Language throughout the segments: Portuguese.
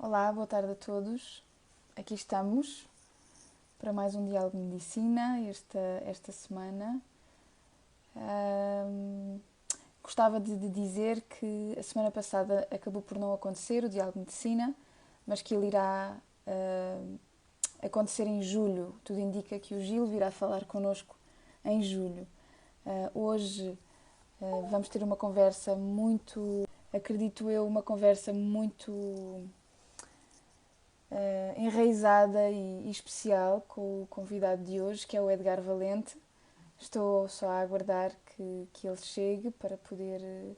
Olá, boa tarde a todos. Aqui estamos para mais um Diálogo de Medicina esta semana. Ahm, Gostava de dizer que a semana passada acabou por não acontecer o Diálogo de Medicina, mas que ele irá acontecer em julho. Tudo indica que o Gil virá falar connosco em julho. Hoje vamos ter uma conversa muito, acredito eu, uma conversa muito enraizada e especial com o convidado de hoje, que é o Edgar Valente. Estou só a aguardar que ele chegue para poder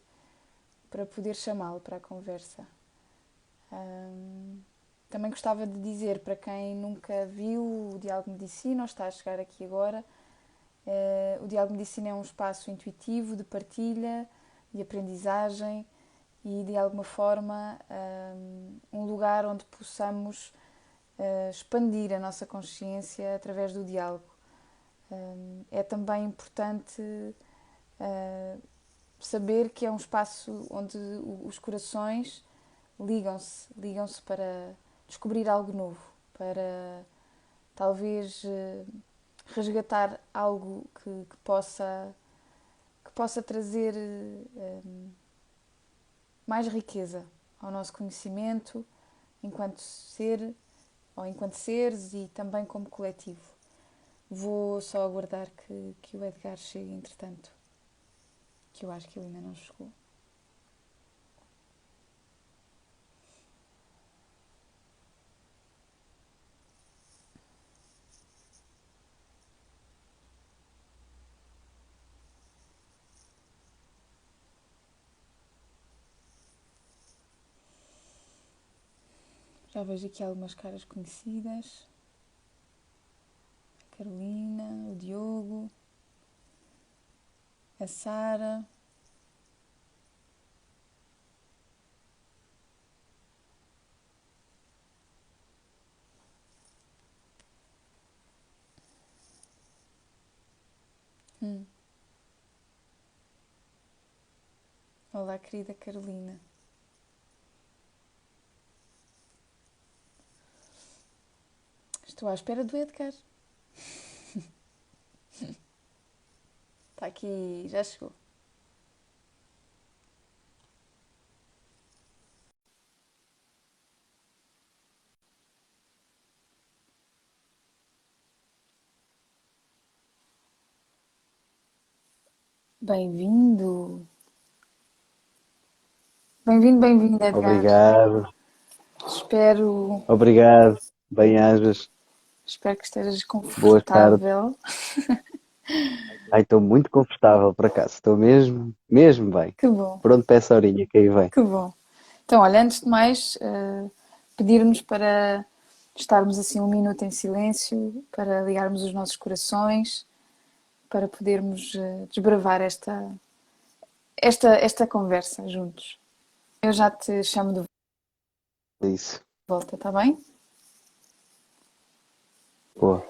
chamá-lo para a conversa. Também gostava de dizer para quem nunca viu o Diálogo de Medicina ou está a chegar aqui agora, o Diálogo de Medicina é um espaço intuitivo de partilha, de aprendizagem e de alguma forma um lugar onde possamos expandir a nossa consciência através do diálogo. É também importante saber que é um espaço onde os corações ligam-se para descobrir algo novo, para talvez resgatar algo que possa trazer mais riqueza ao nosso conhecimento enquanto ser ou enquanto seres e também como coletivo. Vou só aguardar que o Edgar chegue, entretanto, que eu acho que ele ainda não chegou. Já vejo aqui algumas caras conhecidas. A Carolina, o Diogo, a Sara. Hum. Olá, querida Carolina. Estou à espera do Edgar. Está aqui, já chegou. Bem-vindo. Bem-vindo, bem-vindo, Edgar. Obrigado, Espero, obrigado. Bem-ajas. espero que estejas Boa tarde. confortável. Ai, estou muito confortável, por acaso. Estou mesmo bem. Que bom, Pronto para essa horinha que aí vem. que bom. Então, olha, antes de mais, pedir-nos para estarmos assim um minuto em silêncio, para ligarmos os nossos corações, para podermos desbravar esta conversa juntos. Eu já te chamo de É isso. volta, está bem? Boa.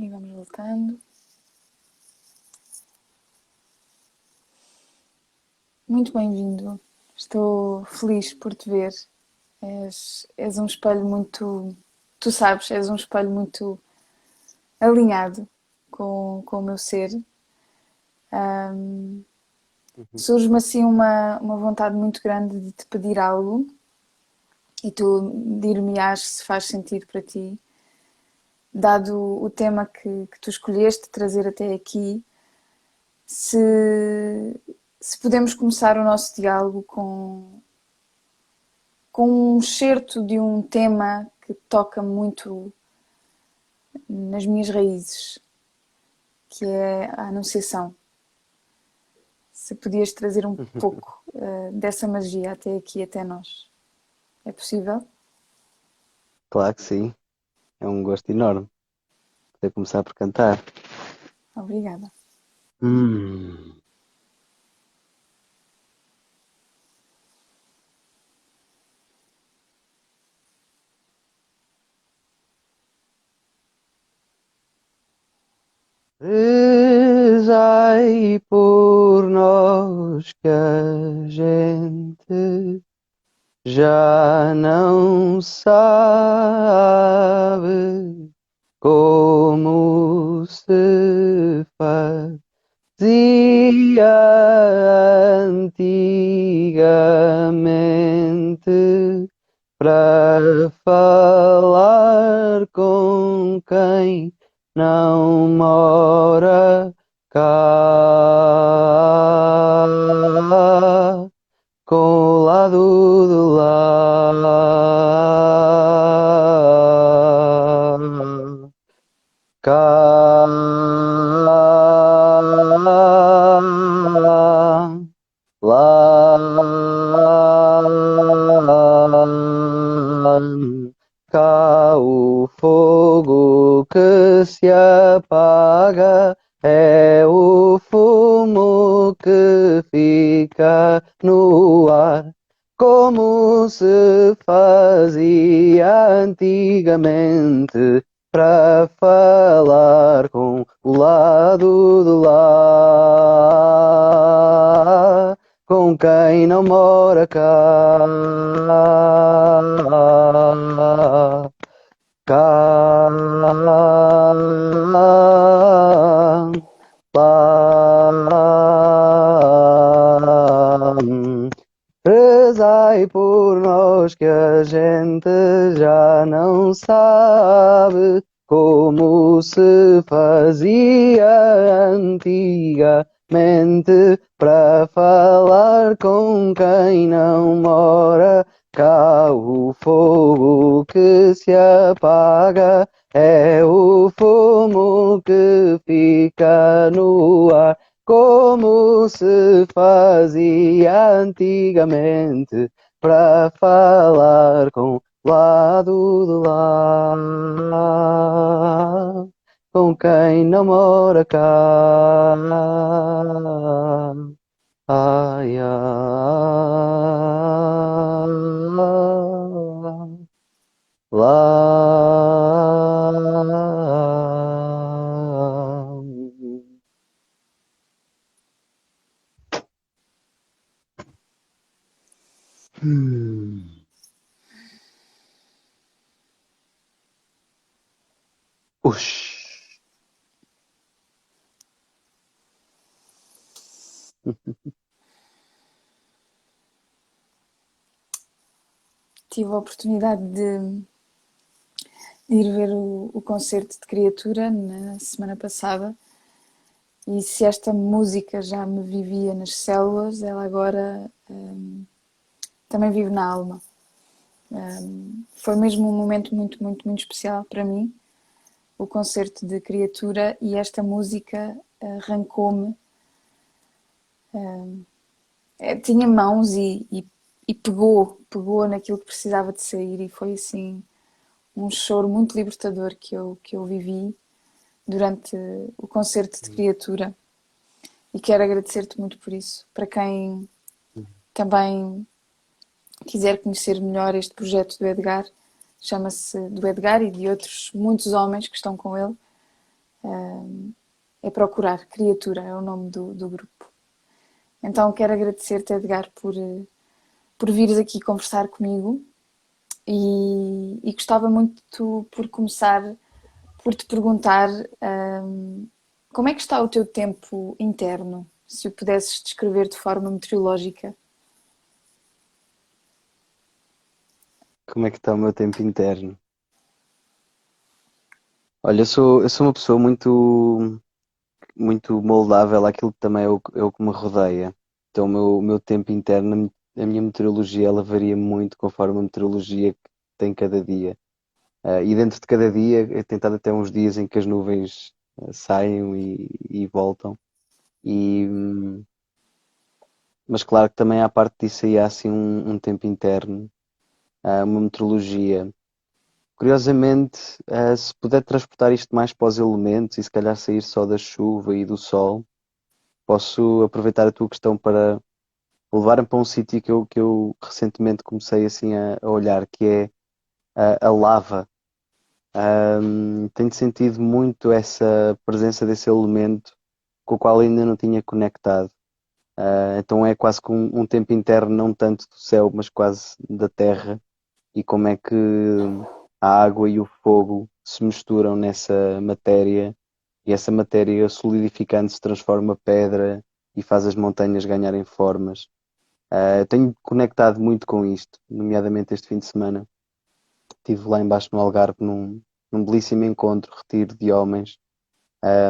E vamos voltando. Muito bem-vindo. Estou feliz por te ver. És um espelho muito. Tu sabes, és um espelho muito alinhado com o meu ser. Uhum. Surge-me assim uma vontade muito grande de te pedir algo e tu dir-me-ás se faz sentido para ti. Dado o tema que tu escolheste trazer até aqui, se, se podemos começar o nosso diálogo com um excerto de um tema que toca muito nas minhas raízes, que é a Anunciação. Se podias trazer um pouco dessa magia até aqui, até nós. É possível? Claro que sim. É um gosto enorme poder começar por cantar. Obrigada. Hum. Rezai por nós que a gente já não sabe como se fazia antigamente para falar com quem não mora cá, com o lado do lar. Cá, lá, cá o fogo que se apaga é o fumo que fica no ar, como se fazia antigamente para falar com o lado do lar, com quem não mora cá, cá, lá. Rezai por nós que a gente já não sabe como se fazia antigamente para falar com quem não mora cá. O fogo que se apaga é o fumo que fica no ar, como se fazia antigamente para falar com o lado do lar, com quem não mora cá. Ai, ai, lá. Hum. Ush. Tive a oportunidade de ir ver o concerto de Criatura na semana passada e se esta música já me vivia nas células, ela agora também vive na alma. Foi mesmo um momento muito, muito, muito especial para mim, o concerto de Criatura, e esta música arrancou-me. Tinha mãos e pegou naquilo que precisava de sair, e foi assim um choro muito libertador que eu vivi durante o concerto de Criatura, e quero agradecer-te muito por isso. Para quem também quiser conhecer melhor este projeto do Edgar, chama-se do Edgar e de outros muitos homens que estão com ele, É Procurar, Criatura, é o nome do grupo. Então quero agradecer-te, Edgar, por vires aqui conversar comigo e gostava muito por começar por te perguntar como é que está o teu tempo interno, se o pudesses descrever de forma meteorológica. Como é que está o meu tempo interno? Olha, eu sou uma pessoa muito moldável àquilo que também é o que me rodeia. Então, o meu tempo interno, a minha meteorologia, ela varia muito conforme a meteorologia que tem cada dia. E dentro de cada dia, eu tenho estado até uns dias em que as nuvens saem e voltam. E, mas claro que também à parte disso aí há assim um tempo interno, uma meteorologia. Curiosamente, se puder transportar isto mais para os elementos e se calhar sair só da chuva e do sol, posso aproveitar a tua questão para levar-me para um sítio que eu recentemente comecei assim a olhar, que é a lava. Tenho sentido muito essa presença desse elemento com o qual ainda não tinha conectado. Então é quase que um tempo interno, não tanto do céu, mas quase da terra, e como é que a água e o fogo se misturam nessa matéria, e essa matéria solidificando se transforma pedra e faz as montanhas ganharem formas. Tenho conectado muito com isto, nomeadamente este fim de semana. Estive lá embaixo no Algarve num belíssimo encontro, retiro de homens,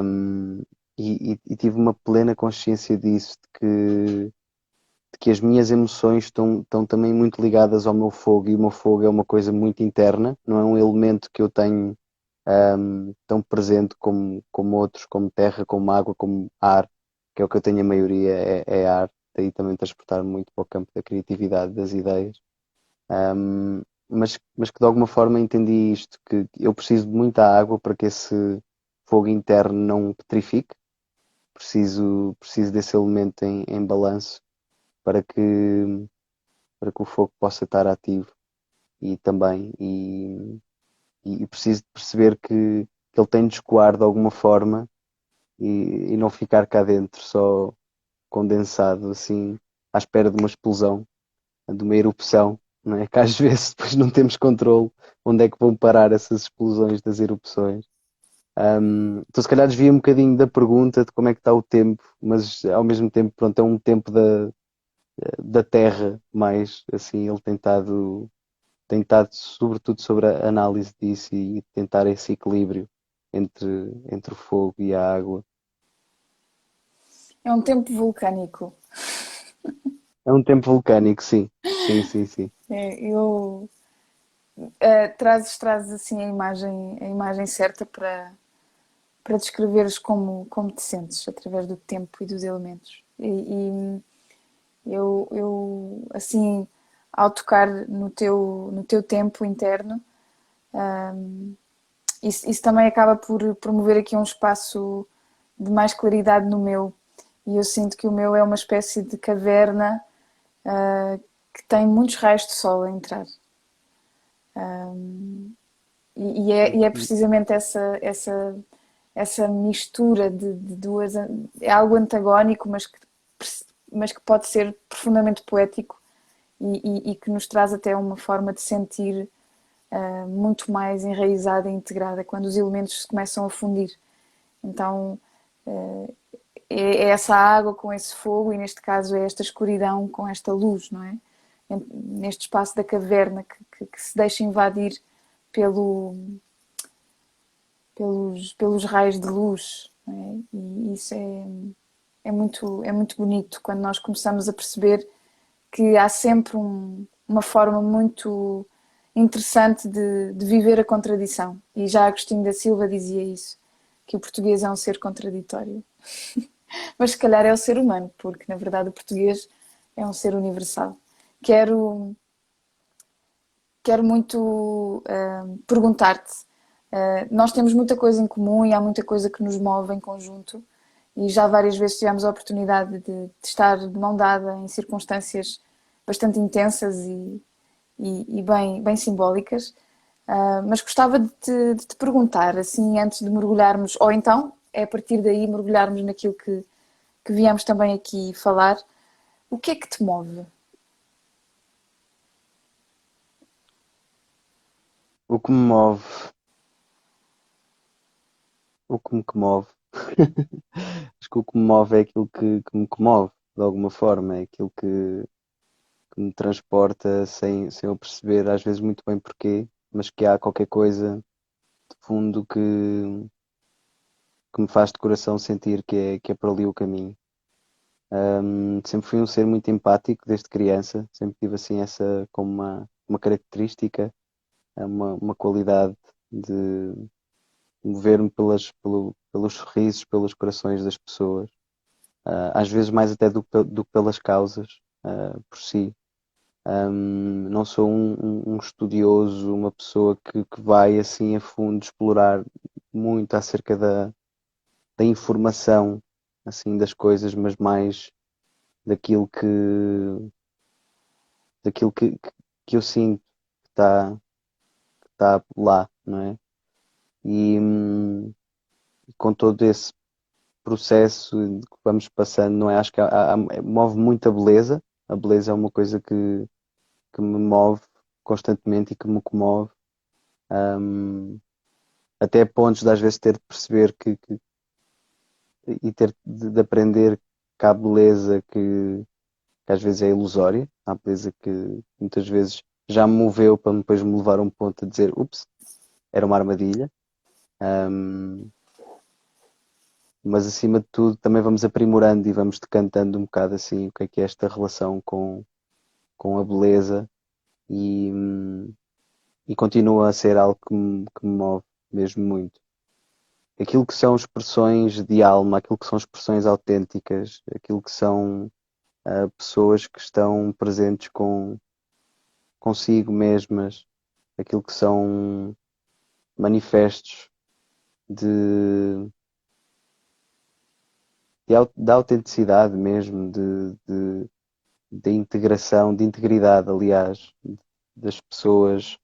um, e tive uma plena consciência disso, de que as minhas emoções estão também muito ligadas ao meu fogo, e o meu fogo é uma coisa muito interna, não é um elemento que eu tenho tão presente como outros, como terra, como água, como ar, que é o que eu tenho a maioria, é ar, daí também transportar muito para o campo da criatividade, das ideias. Mas que de alguma forma entendi isto, que eu preciso de muita água para que esse fogo interno não petrifique, preciso desse elemento em balanço para que o fogo possa estar ativo e também, e preciso de perceber que ele tem de escoar de alguma forma e não ficar cá dentro só condensado assim à espera de uma explosão, de uma erupção, não é? Que às vezes depois não temos controle onde é que vão parar essas explosões das erupções. Então se calhar desvia um bocadinho da pergunta de como é que está o tempo, mas ao mesmo tempo, pronto, é um tempo da Terra, mais assim, ele tem estado sobretudo sobre a análise disso e tentar esse equilíbrio entre o fogo e a água. É um tempo vulcânico. É um tempo vulcânico, sim. Sim, sim, sim. Eu trazes assim a imagem certa para descreveres como te sentes através do tempo e dos elementos. E eu, assim, ao tocar no teu tempo interno, isso também acaba por promover aqui um espaço de mais claridade no meu. E eu sinto que o meu é uma espécie de caverna que tem muitos raios de sol a entrar. E é precisamente essa mistura de duas. É algo antagónico, mas que pode ser profundamente poético e que nos traz até uma forma de sentir muito mais enraizada e integrada quando os elementos se começam a fundir. Então é essa água com esse fogo, e neste caso é esta escuridão com esta luz, não é? Neste espaço da caverna que se deixa invadir pelo, pelos raios de luz. Não é? E isso é muito bonito quando nós começamos a perceber que há sempre uma forma muito interessante de viver a contradição. E já Agostinho da Silva dizia isso, que o português é um ser contraditório. Mas se calhar é o ser humano, porque na verdade o português é um ser universal. Quero, quero muito perguntar-te. Nós temos muita coisa em comum e há muita coisa que nos move em conjunto, e já várias vezes tivemos a oportunidade de estar de mão dada em circunstâncias bastante intensas e bem simbólicas. Mas gostava de te perguntar, assim, antes de mergulharmos, ou então é a partir daí mergulharmos naquilo que viemos também aqui falar, o que é que te move? O que me move, o que me comove. Acho que o que me move é aquilo que me comove, de alguma forma, é aquilo que me transporta sem eu perceber, às vezes, muito bem porquê, mas que há qualquer coisa de fundo que me faz de coração sentir que é para ali o caminho. Sempre fui um ser muito empático desde criança, sempre tive assim essa como uma característica, uma qualidade de mover-me pelos sorrisos, pelos corações das pessoas. Às vezes mais até do que pelas causas, por si. Não sou um estudioso, uma pessoa que vai assim a fundo explorar muito acerca da informação assim das coisas, mas mais daquilo que eu sinto que está lá, não é? E com todo esse processo que vamos passando, não é? Acho que move muita beleza. A beleza é uma coisa que me move constantemente e que me comove. Até pontos de às vezes ter de perceber e ter de aprender que há beleza que às vezes é ilusória, há beleza que muitas vezes já me moveu para depois me levar a um ponto a dizer, ups, era uma armadilha. Um, mas acima de tudo também vamos aprimorando e vamos decantando um bocado assim o que é esta relação com a beleza e, e continua a ser algo que me move mesmo muito. Aquilo que são expressões de alma, aquilo que são expressões autênticas, aquilo que são pessoas que estão presentes consigo mesmas, aquilo que são manifestos de, de autenticidade mesmo, de integração, de integridade, aliás, das pessoas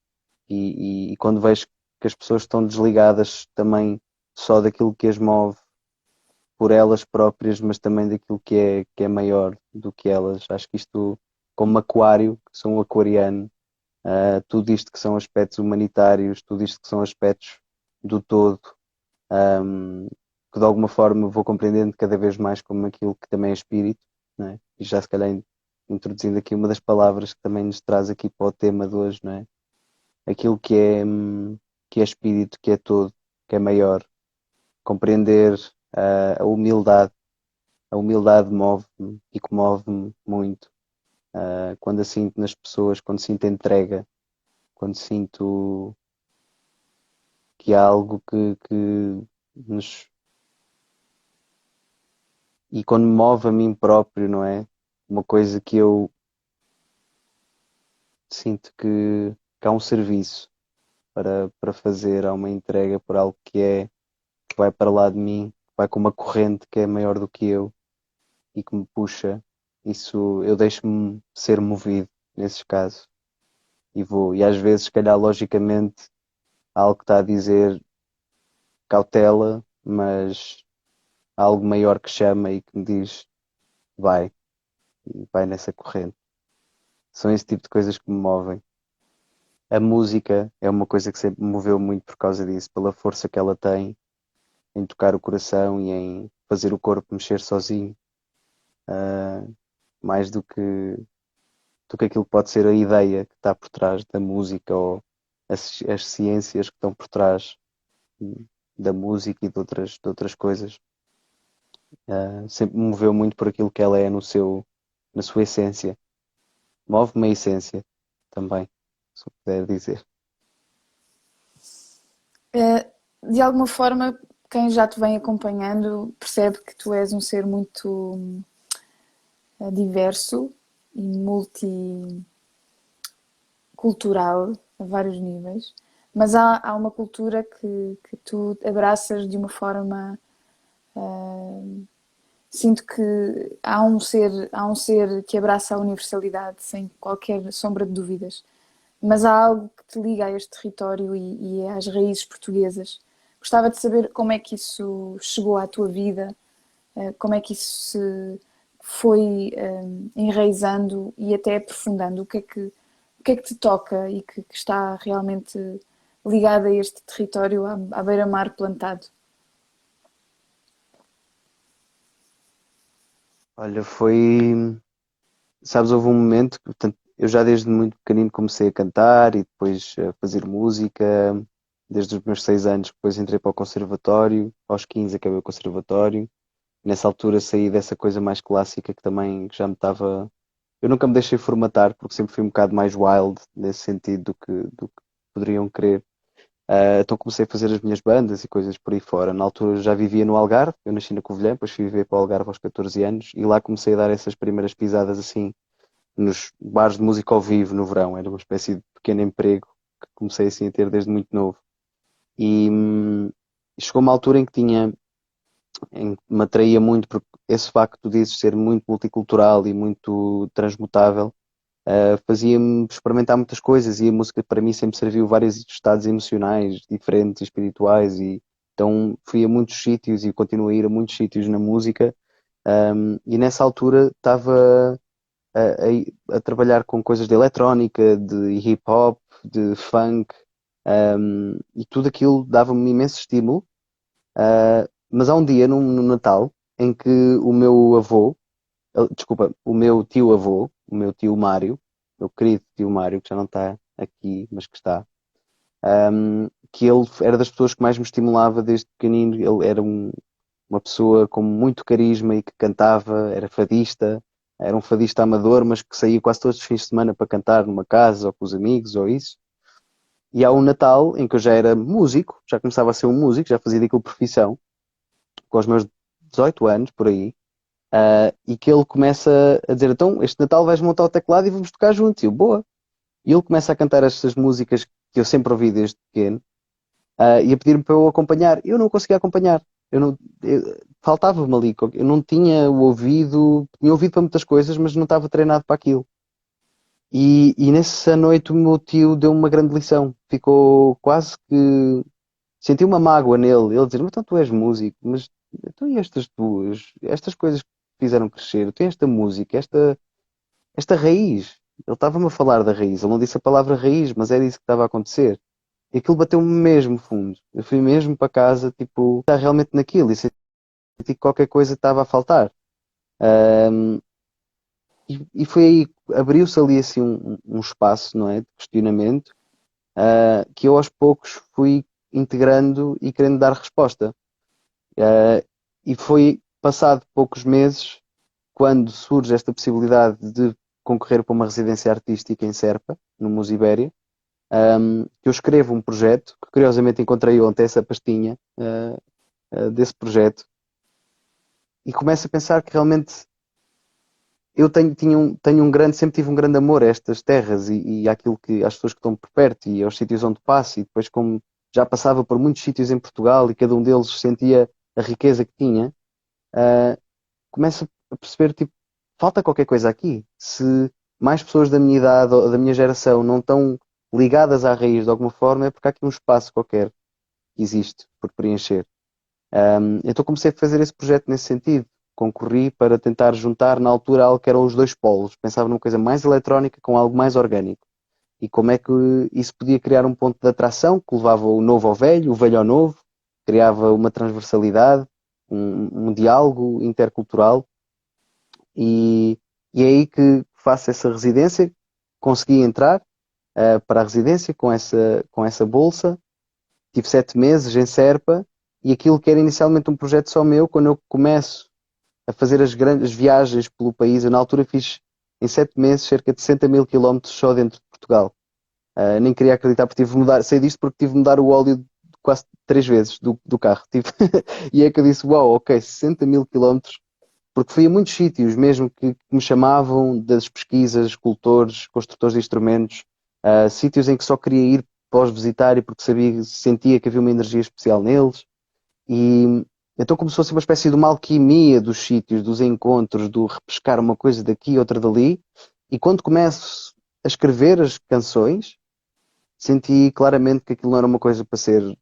e quando vejo que as pessoas estão desligadas também só daquilo que as move por elas próprias, mas também daquilo que é maior do que elas. Acho que isto, como aquário, que sou um aquariano, tudo isto que são aspectos humanitários, tudo isto que são aspectos do todo, que de alguma forma vou compreendendo cada vez mais como aquilo que também é espírito, não é? E já se calhar introduzindo aqui uma das palavras que também nos traz aqui para o tema de hoje, não é? Aquilo que é espírito, que é todo, que é maior, compreender a humildade move-me e comove-me muito. Quando a sinto nas pessoas, quando sinto entrega, quando sinto que há algo que nos. E quando me move a mim próprio, não é? Uma coisa que eu sinto que há um serviço para fazer, há uma entrega por algo que vai para lá de mim, que vai com uma corrente que é maior do que eu e que me puxa. Isso eu deixo-me ser movido nesses casos e vou. E às vezes, se calhar, logicamente, há algo que está a dizer cautela, mas há algo maior que chama e que me diz vai, e vai nessa corrente. São esse tipo de coisas que me movem. A música é uma coisa que sempre me moveu muito por causa disso, pela força que ela tem em tocar o coração e em fazer o corpo mexer sozinho, mais do que aquilo que pode ser a ideia que está por trás da música ou as ciências que estão por trás da música e de outras coisas. Sempre me moveu muito por aquilo que ela é na sua essência. Move-me a essência também, se eu puder dizer. De alguma forma, quem já te vem acompanhando percebe que tu és um ser muito diverso e multicultural a vários níveis, mas há uma cultura que tu abraças de uma forma. Sinto que há um ser que abraça a universalidade sem qualquer sombra de dúvidas. mas há algo que te liga a este território e às raízes portuguesas. Gostava de saber como é que isso chegou à tua vida, como é que isso se foi enraizando e até aprofundando. O que é que te toca e que está realmente ligado a este território à beira-mar plantado? Olha, foi. Sabes, houve um momento que, portanto, eu já desde muito pequenino comecei a cantar e depois a fazer música. Desde os meus 6 anos, depois entrei para o conservatório. Aos 15 acabei o conservatório. Nessa altura saí dessa coisa mais clássica que também já me estava. Eu nunca me deixei formatar porque sempre fui um bocado mais wild nesse sentido do que poderiam querer. Então comecei a fazer as minhas bandas e coisas por aí fora. Na altura já vivia no Algarve, eu nasci na Covilhã, depois fui viver para o Algarve aos 14 anos e lá comecei a dar essas primeiras pisadas assim nos bares de música ao vivo no verão. Era uma espécie de pequeno emprego que comecei assim a ter desde muito novo. E chegou uma altura em que me atraía muito, porque esse facto que tu dizes ser muito multicultural e muito transmutável, fazia-me experimentar muitas coisas e a música para mim sempre serviu vários estados emocionais diferentes, espirituais e então fui a muitos sítios e continuo a ir a muitos sítios na música. E nessa altura estava a trabalhar com coisas de eletrónica, de hip hop, de funk, e tudo aquilo dava-me um imenso estímulo. Mas há um dia, no Natal, em que o meu avô, desculpa, o meu tio-avô, o meu tio Mário, meu querido tio Mário, que já não está aqui, mas que está, que ele era das pessoas que mais me estimulava desde pequenino. Ele era uma pessoa com muito carisma e que cantava, era fadista, era um fadista amador, mas que saía quase todos os fins de semana para cantar numa casa ou com os amigos ou isso. E há um Natal em que eu já era músico, já começava a ser um músico, já fazia daquilo profissão, com os meus 18 anos, por aí, e que ele começa a dizer, então, este Natal vais montar o teclado e vamos tocar juntos. E eu, boa. E ele começa a cantar estas músicas que eu sempre ouvi desde pequeno, e a pedir-me para eu acompanhar. Eu não conseguia acompanhar. Eu não, faltava-me ali. Eu não tinha o ouvido, tinha ouvido para muitas coisas, mas não estava treinado para aquilo. E nessa noite o meu tio deu uma grande lição. Ficou quase que. Senti uma mágoa nele. Ele dizer, mas então tu és músico, mas então e estas coisas que te fizeram crescer, tu tens esta música, esta raiz. Ele estava-me a falar da raiz. Ele não disse a palavra raiz, mas era isso que estava a acontecer. E aquilo bateu-me mesmo fundo. Eu fui mesmo para casa, tipo, estar realmente naquilo e senti que qualquer coisa estava a faltar. Ahm, e foi aí, abriu-se ali assim um espaço, não é, de questionamento, que eu aos poucos fui integrando e querendo dar resposta. Ah, e foi passado poucos meses quando surge esta possibilidade de concorrer para uma residência artística em Serpa, no Musibéria, que eu escrevo um projeto, que curiosamente encontrei ontem essa pastinha desse projeto, e começo a pensar que realmente eu tenho um grande, sempre tive um grande amor a estas terras e àquilo que, às pessoas que estão por perto e aos sítios onde passo, e depois como já passava por muitos sítios em Portugal e cada um deles sentia a riqueza que tinha, uh, começo a perceber, tipo, falta qualquer coisa aqui. Se mais pessoas da minha idade ou da minha geração não estão ligadas à raiz de alguma forma, é porque há aqui um espaço qualquer que existe por preencher. Então comecei a fazer esse projeto nesse sentido. Concorri para tentar juntar na altura algo que eram os dois polos. Pensava numa coisa mais eletrónica com algo mais orgânico. E como é que isso podia criar um ponto de atração que levava o novo ao velho, o velho ao novo, criava uma transversalidade, um diálogo intercultural. E, e é aí que faço essa residência. Consegui entrar para a residência com essa bolsa. Tive 7 meses em Serpa e aquilo que era inicialmente um projeto só meu, quando eu começo a fazer as grandes viagens pelo país, eu na altura fiz em 7 meses cerca de 60 mil quilómetros só dentro de Portugal. Nem queria acreditar porque tive de mudar, sei disto porque tive de mudar o óleo quase 3 vezes do carro. E é que eu disse, uau, ok, 60 mil quilómetros, porque fui a muitos sítios mesmo que me chamavam das pesquisas, escultores, construtores de instrumentos, sítios em que só queria ir para os visitar e porque sabia, sentia que havia uma energia especial neles. E então começou a ser uma espécie de uma alquimia dos sítios, dos encontros, do repescar uma coisa daqui, outra dali. E quando começo a escrever as canções, senti claramente que aquilo não era uma coisa para ser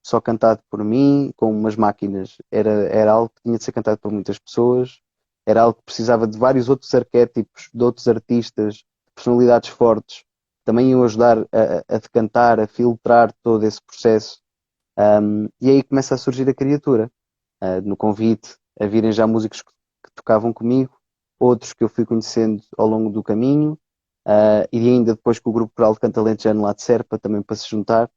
só cantado por mim, com umas máquinas. Era algo que tinha de ser cantado por muitas pessoas, era algo que precisava de vários outros arquétipos, de outros artistas, de personalidades fortes, que também iam ajudar a decantar, a filtrar todo esse processo. E aí começa a surgir a criatura, no convite, a virem já músicos que tocavam comigo, outros que eu fui conhecendo ao longo do caminho, e ainda depois com o grupo coral de canto alentejano lá de Serpa, também para se juntar.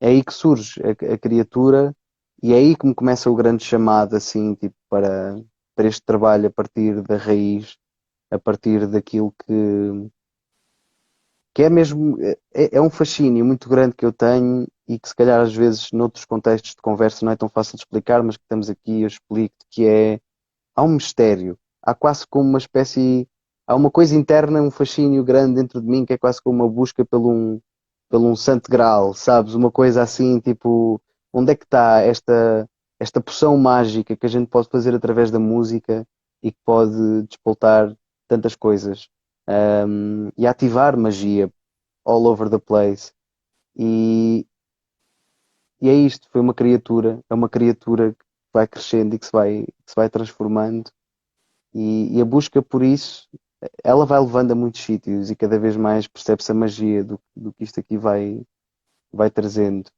É aí que surge a criatura e é aí que me começa o grande chamado, assim, tipo, para este trabalho a partir da raiz, a partir daquilo que é mesmo, é um fascínio muito grande que eu tenho e que se calhar às vezes noutros contextos de conversa não é tão fácil de explicar, mas que estamos aqui, eu explico que é, há um mistério, há quase como uma espécie, há uma coisa interna, um fascínio grande dentro de mim que é quase como uma busca pelo um santo graal, sabes? Uma coisa assim, tipo, onde é que está esta poção mágica que a gente pode fazer através da música e que pode despoltar tantas coisas, e ativar magia all over the place. E, e é isto, foi uma criatura, é uma criatura que vai crescendo e que se vai transformando e a busca por isso, ela vai levando a muitos sítios e cada vez mais percebe-se a magia do que isto aqui vai trazendo.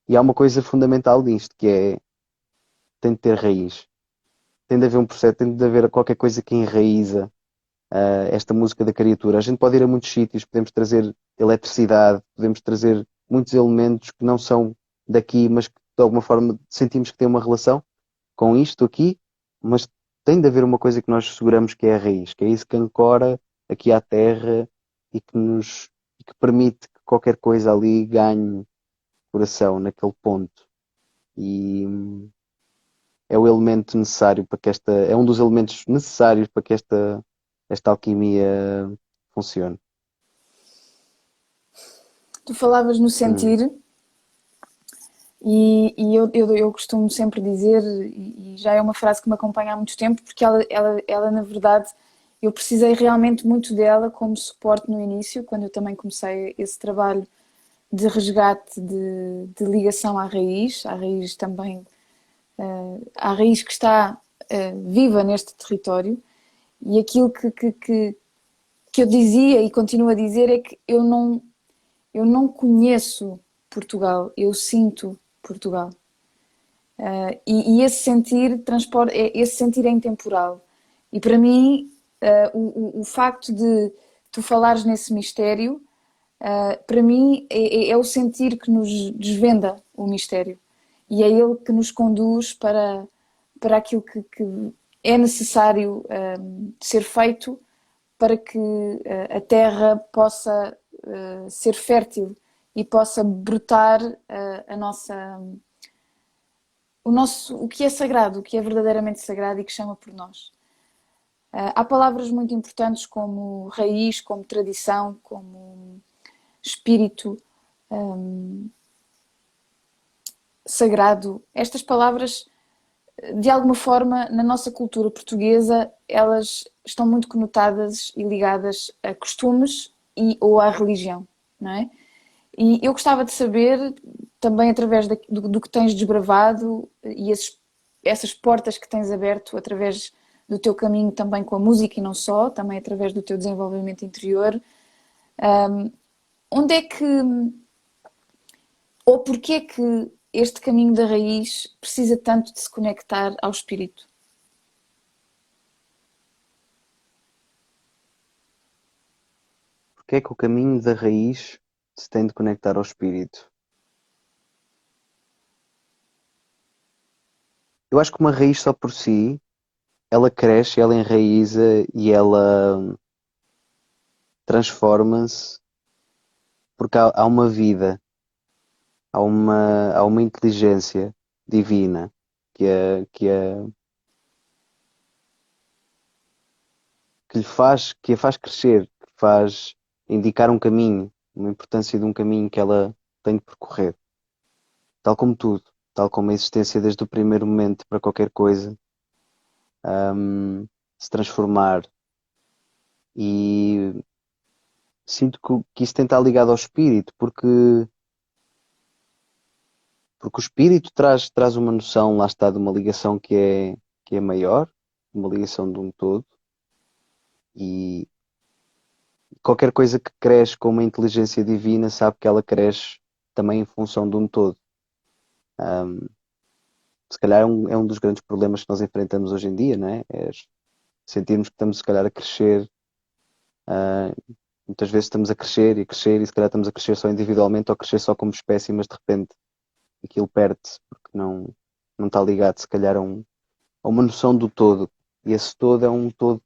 E há uma coisa fundamental disto, que é, tem de ter raiz. Tem de haver um processo, tem de haver qualquer coisa que enraiza esta música da criatura. A gente pode ir a muitos sítios, podemos trazer eletricidade, podemos trazer muitos elementos que não são daqui, mas que de alguma forma sentimos que têm uma relação com isto aqui, mas tem de haver uma coisa que nós seguramos que é a raiz, que é isso que ancora aqui à terra e que permite que qualquer coisa ali ganhe coração naquele ponto. E é o elemento necessário para que é um dos elementos necessários para que esta alquimia funcione. Tu falavas no Hum. sentir, e eu costumo sempre dizer, e já é uma frase que me acompanha há muito tempo, porque ela na verdade, eu precisei realmente muito dela como suporte no início, quando eu também comecei esse trabalho de resgate, de ligação à raiz também, à raiz que está viva neste território. E aquilo que eu dizia e continuo a dizer é que eu não conheço Portugal, eu sinto Portugal. E esse sentir transporta, esse sentir é intemporal. E para mim, o facto de tu falares nesse mistério, para mim é o sentir que nos desvenda o mistério. E é ele que nos conduz para aquilo que é necessário ser feito para que a terra possa ser fértil e possa brotar a nossa, o que é sagrado, o que é verdadeiramente sagrado e que chama por nós. Há palavras muito importantes como raiz, como tradição, como espírito, sagrado. Estas palavras, de alguma forma, na nossa cultura portuguesa, elas estão muito conotadas e ligadas a costumes ou à religião, não é? E eu gostava de saber, também através do que tens desbravado e essas portas que tens aberto através do teu caminho também com a música e não só, também através do teu desenvolvimento interior, onde é que, ou porquê é que este caminho da raiz precisa tanto de se conectar ao espírito? Porque é que o caminho da raiz se tem de conectar ao espírito? Eu acho que uma raiz só por si, ela cresce, ela enraiza e ela transforma-se porque há uma vida, há uma inteligência divina que a faz crescer, que faz indicar um caminho, uma importância de um caminho que ela tem de percorrer. Tal como tudo, tal como a existência desde o primeiro momento para qualquer coisa, se transformar e sinto que isso tem de estar ligado ao espírito, porque o espírito traz uma noção, lá está, de uma ligação que é maior, uma ligação de um todo, e qualquer coisa que cresce com uma inteligência divina sabe que ela cresce também em função de um todo. Se calhar é um dos grandes problemas que nós enfrentamos hoje em dia, não é? É sentirmos que estamos, se calhar, a crescer. Muitas vezes estamos a crescer e a crescer e se calhar estamos a crescer só individualmente ou a crescer só como espécie, mas de repente aquilo perde-se porque não está ligado, se calhar, a uma noção do todo. E esse todo é um todo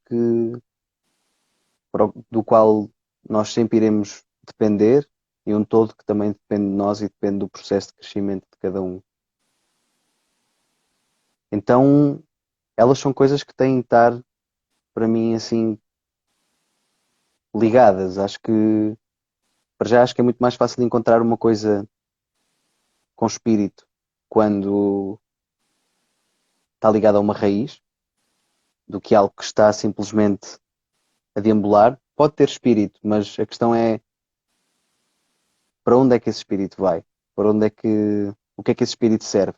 do qual nós sempre iremos depender e um todo que também depende de nós e depende do processo de crescimento de cada um. Então, elas são coisas que têm de estar, para mim, assim, ligadas. Para já, acho que é muito mais fácil encontrar uma coisa com espírito quando está ligada a uma raiz do que algo que está simplesmente a deambular. Pode ter espírito, mas a questão é para onde é que esse espírito vai? Para onde é o que é que esse espírito serve?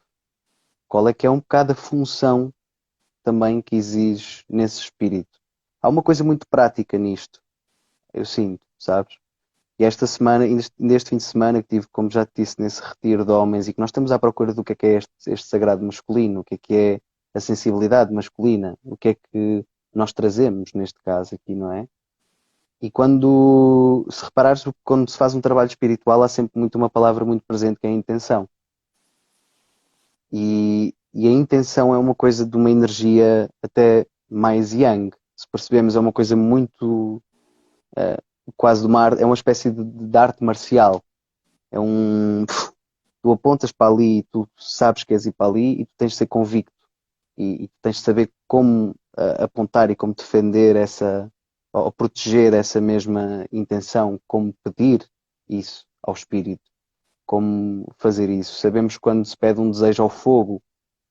Qual é que é um bocado a função também que exige nesse espírito? Há uma coisa muito prática nisto, eu sinto, sabes? E esta semana, neste fim de semana que tive, como já te disse, nesse retiro de homens e que nós estamos à procura do que é este sagrado masculino, o que é a sensibilidade masculina, o que é que nós trazemos neste caso aqui, não é? E quando, se reparares, quando se faz um trabalho espiritual, há sempre muito uma palavra muito presente que é a intenção. E a intenção é uma coisa de uma energia até mais yang. Se percebemos, é uma coisa muito quase de é uma espécie de arte marcial. É um. Tu apontas para ali, tu sabes que és ir para ali e tu tens de ser convicto e tens de saber como apontar e como defender ou proteger essa mesma intenção, como pedir isso ao espírito, como fazer isso. Sabemos que quando se pede um desejo ao fogo,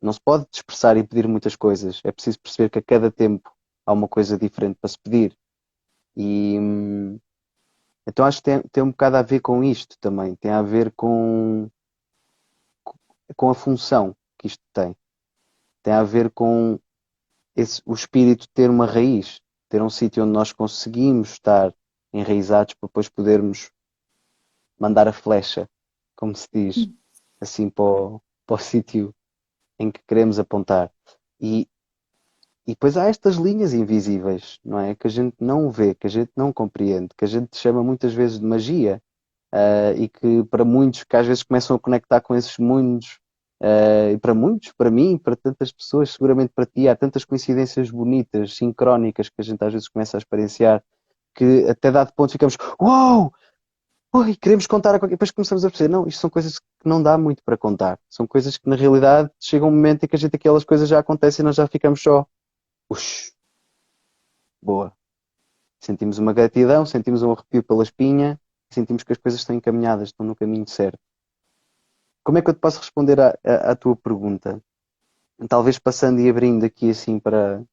não se pode expressar e pedir muitas coisas. É preciso perceber que a cada tempo há uma coisa diferente para se pedir. E então acho que tem um bocado a ver com isto também. Tem a ver com a função que isto tem. Tem a ver com o espírito ter uma raiz, ter um sítio onde nós conseguimos estar enraizados para depois podermos mandar a flecha, como se diz, assim para o sítio em que queremos apontar. E, e depois há estas linhas invisíveis, não é? Que a gente não vê, que a gente não compreende, que a gente chama muitas vezes de magia, e que para muitos que às vezes começam a conectar com esses mundos, e para muitos, para mim, para tantas pessoas, seguramente para ti, há tantas coincidências bonitas, sincrónicas, que a gente às vezes começa a experienciar, que até dado ponto ficamos, uau! Ui, queremos contar a qualquer... Depois começamos a perceber, não, isto são coisas que não dá muito para contar. São coisas que na realidade chega um momento em que a gente aquelas coisas já acontecem e nós já ficamos só, ux, boa. Sentimos uma gratidão, sentimos um arrepio pela espinha, sentimos que as coisas estão encaminhadas, estão no caminho certo. Como é que eu te posso responder à tua pergunta? Talvez passando e abrindo aqui assim para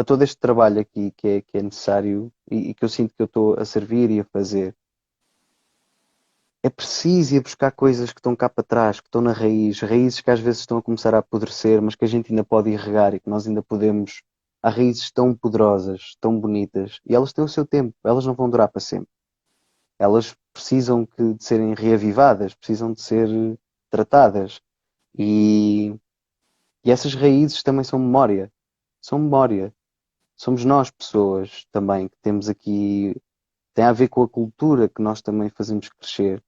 todo este trabalho aqui que é necessário e que eu sinto que eu estou a servir e a fazer. É preciso ir buscar coisas que estão cá para trás, que estão na raiz, raízes que às vezes estão a começar a apodrecer, mas que a gente ainda pode irrigar e que nós ainda podemos. Há raízes tão poderosas, tão bonitas, e elas têm o seu tempo, elas não vão durar para sempre. Elas precisam de serem reavivadas, precisam de ser tratadas. E, e essas raízes também são memória. São memória. Somos nós, pessoas, também, que temos aqui. Tem a ver com a cultura que nós também fazemos crescer.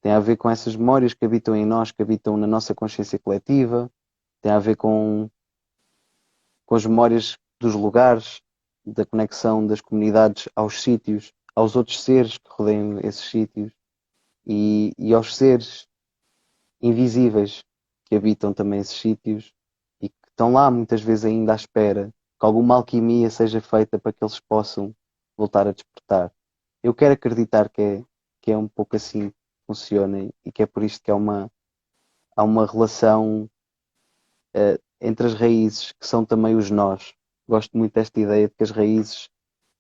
Tem a ver com essas memórias que habitam em nós, que habitam na nossa consciência coletiva. Tem a ver com as memórias dos lugares, da conexão das comunidades aos sítios, aos outros seres que rodeiam esses sítios e aos seres invisíveis que habitam também esses sítios e que estão lá muitas vezes ainda à espera que alguma alquimia seja feita para que eles possam voltar a despertar. Eu quero acreditar que é um pouco assim que funciona e que é por isto que há uma relação entre as raízes que são também os nós. Gosto muito desta ideia de que as raízes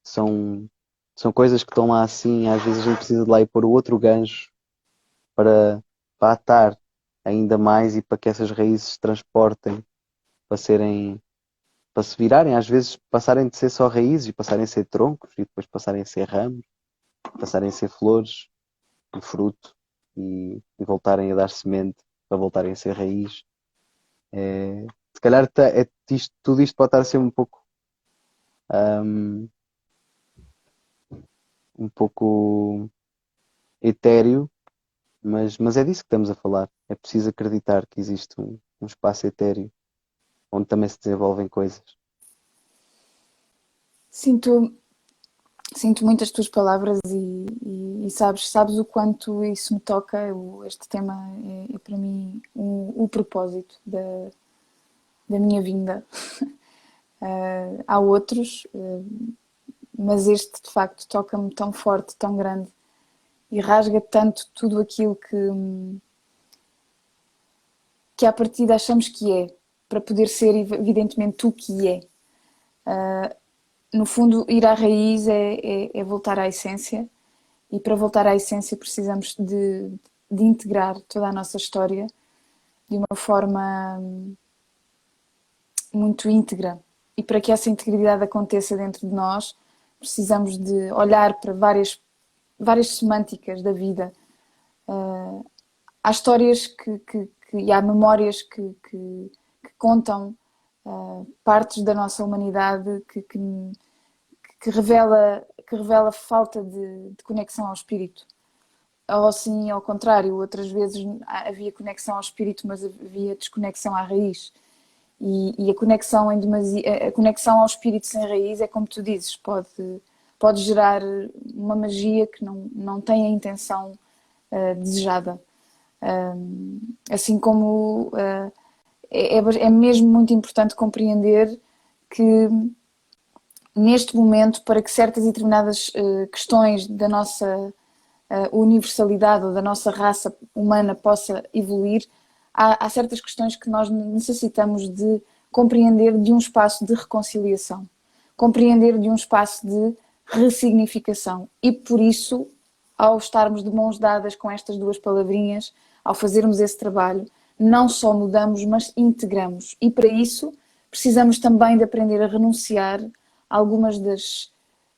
são São coisas que estão lá assim, às vezes a gente precisa de lá ir pôr o outro gancho para, para atar ainda mais e para que essas raízes se transportem, para serem, para se virarem, às vezes passarem de ser só raízes e passarem a ser troncos e depois passarem a ser ramos, passarem a ser flores e fruto e voltarem a dar semente para voltarem a ser raiz. Se calhar tudo isto pode estar a ser um, um pouco etéreo, mas é disso que estamos a falar. É preciso acreditar que existe um espaço etéreo onde também se desenvolvem coisas. Sinto, sinto muito as tuas palavras e sabes o quanto isso me toca. Este tema é para mim o propósito da minha vinda. Há outros, mas este de facto toca-me tão forte, tão grande e rasga tanto tudo aquilo que à partida achamos que é, para poder ser evidentemente o que é. No fundo, ir à raiz é voltar à essência, e para voltar à essência precisamos de integrar toda a nossa história de uma forma muito íntegra. E para que essa integridade aconteça dentro de nós, precisamos de olhar para várias semânticas da vida. Há histórias e há memórias que contam partes da nossa humanidade que revela falta de conexão ao espírito. Ou assim, ao contrário, outras vezes havia conexão ao espírito, mas havia desconexão à raiz. E a conexão a conexão ao espírito sem raiz é como tu dizes, pode gerar uma magia que não tem a intenção desejada. Assim como é mesmo muito importante compreender que neste momento, para que certas e determinadas questões da nossa universalidade ou da nossa raça humana possa evoluir, há certas questões que nós necessitamos de compreender de um espaço de reconciliação, compreender de um espaço de ressignificação. E por isso, ao estarmos de mãos dadas com estas duas palavrinhas, ao fazermos esse trabalho, não só mudamos, mas integramos. E para isso, precisamos também de aprender a renunciar a algumas das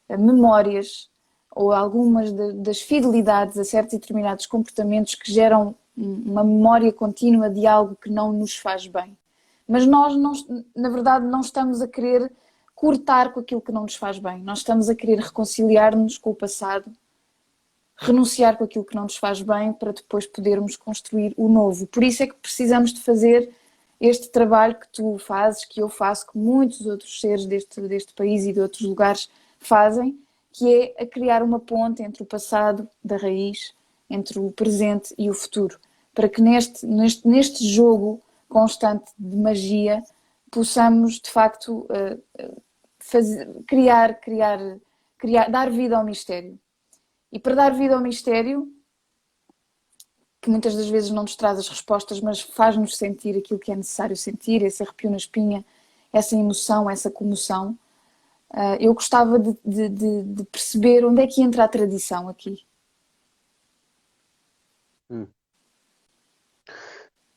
memórias ou algumas das fidelidades a certos e determinados comportamentos que geram uma memória contínua de algo que não nos faz bem. Mas nós, não, na verdade, não estamos a querer cortar com aquilo que não nos faz bem. Nós estamos a querer reconciliar-nos com o passado, renunciar com aquilo que não nos faz bem para depois podermos construir o novo. Por isso é que precisamos de fazer este trabalho que tu fazes, que eu faço, que muitos outros seres deste país e de outros lugares fazem, que é a criar uma ponte entre o passado da raiz, entre o presente e o futuro, para que neste jogo constante de magia possamos de facto dar vida ao mistério. E para dar vida ao mistério, que muitas das vezes não nos traz as respostas, mas faz-nos sentir aquilo que é necessário sentir, esse arrepio na espinha, essa emoção, essa comoção, eu gostava de perceber onde é que entra a tradição aqui.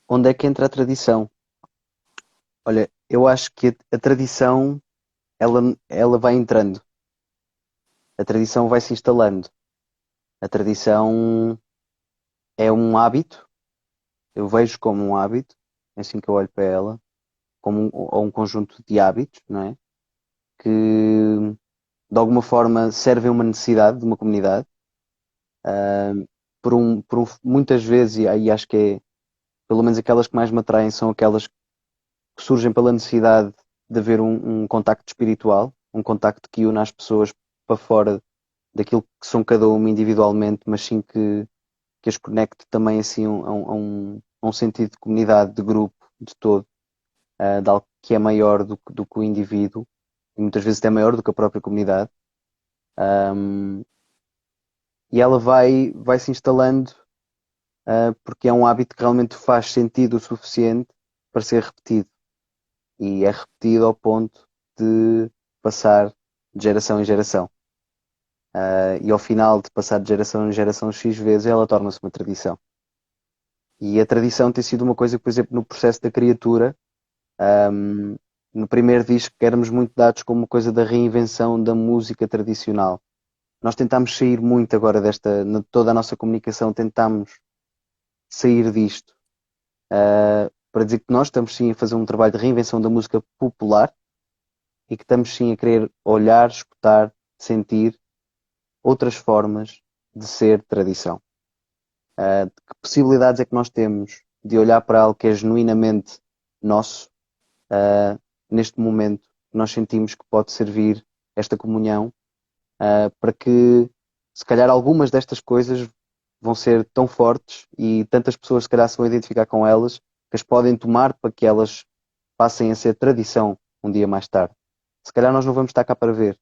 Onde é que entra a tradição? Olha, eu acho que a tradição ela vai entrando, a tradição vai se instalando. A tradição é um hábito, eu vejo como um hábito, é assim que eu olho para ela, como ou um conjunto de hábitos, não é? Que de alguma forma servem uma necessidade de uma comunidade, muitas vezes, e aí acho que é, pelo menos aquelas que mais me atraem, são aquelas que surgem pela necessidade de haver um contacto espiritual, um contacto que une as pessoas para fora daquilo que são cada uma individualmente, mas sim que as conecte também assim a um sentido de comunidade, de grupo, de todo, de algo que é maior do que o indivíduo, e muitas vezes até maior do que a própria comunidade. E ela vai se instalando porque é um hábito que realmente faz sentido o suficiente para ser repetido. E é repetido ao ponto de passar de geração em geração. E ao final de passar de geração em geração X vezes, ela torna-se uma tradição. E a tradição tem sido uma coisa que, por exemplo, no processo da criatura, um, no primeiro disco, que éramos muito dados como uma coisa da reinvenção da música tradicional. Nós tentámos sair muito agora toda a nossa comunicação, tentámos sair disto, para dizer que nós estamos sim a fazer um trabalho de reinvenção da música popular e que estamos sim a querer olhar, escutar, sentir outras formas de ser tradição. Que possibilidades é que nós temos de olhar para algo que é genuinamente nosso, neste momento, nós sentimos que pode servir esta comunhão, para que, se calhar, algumas destas coisas vão ser tão fortes e tantas pessoas, se calhar, se vão identificar com elas, que as podem tomar para que elas passem a ser tradição um dia mais tarde. Se calhar nós não vamos estar cá para ver,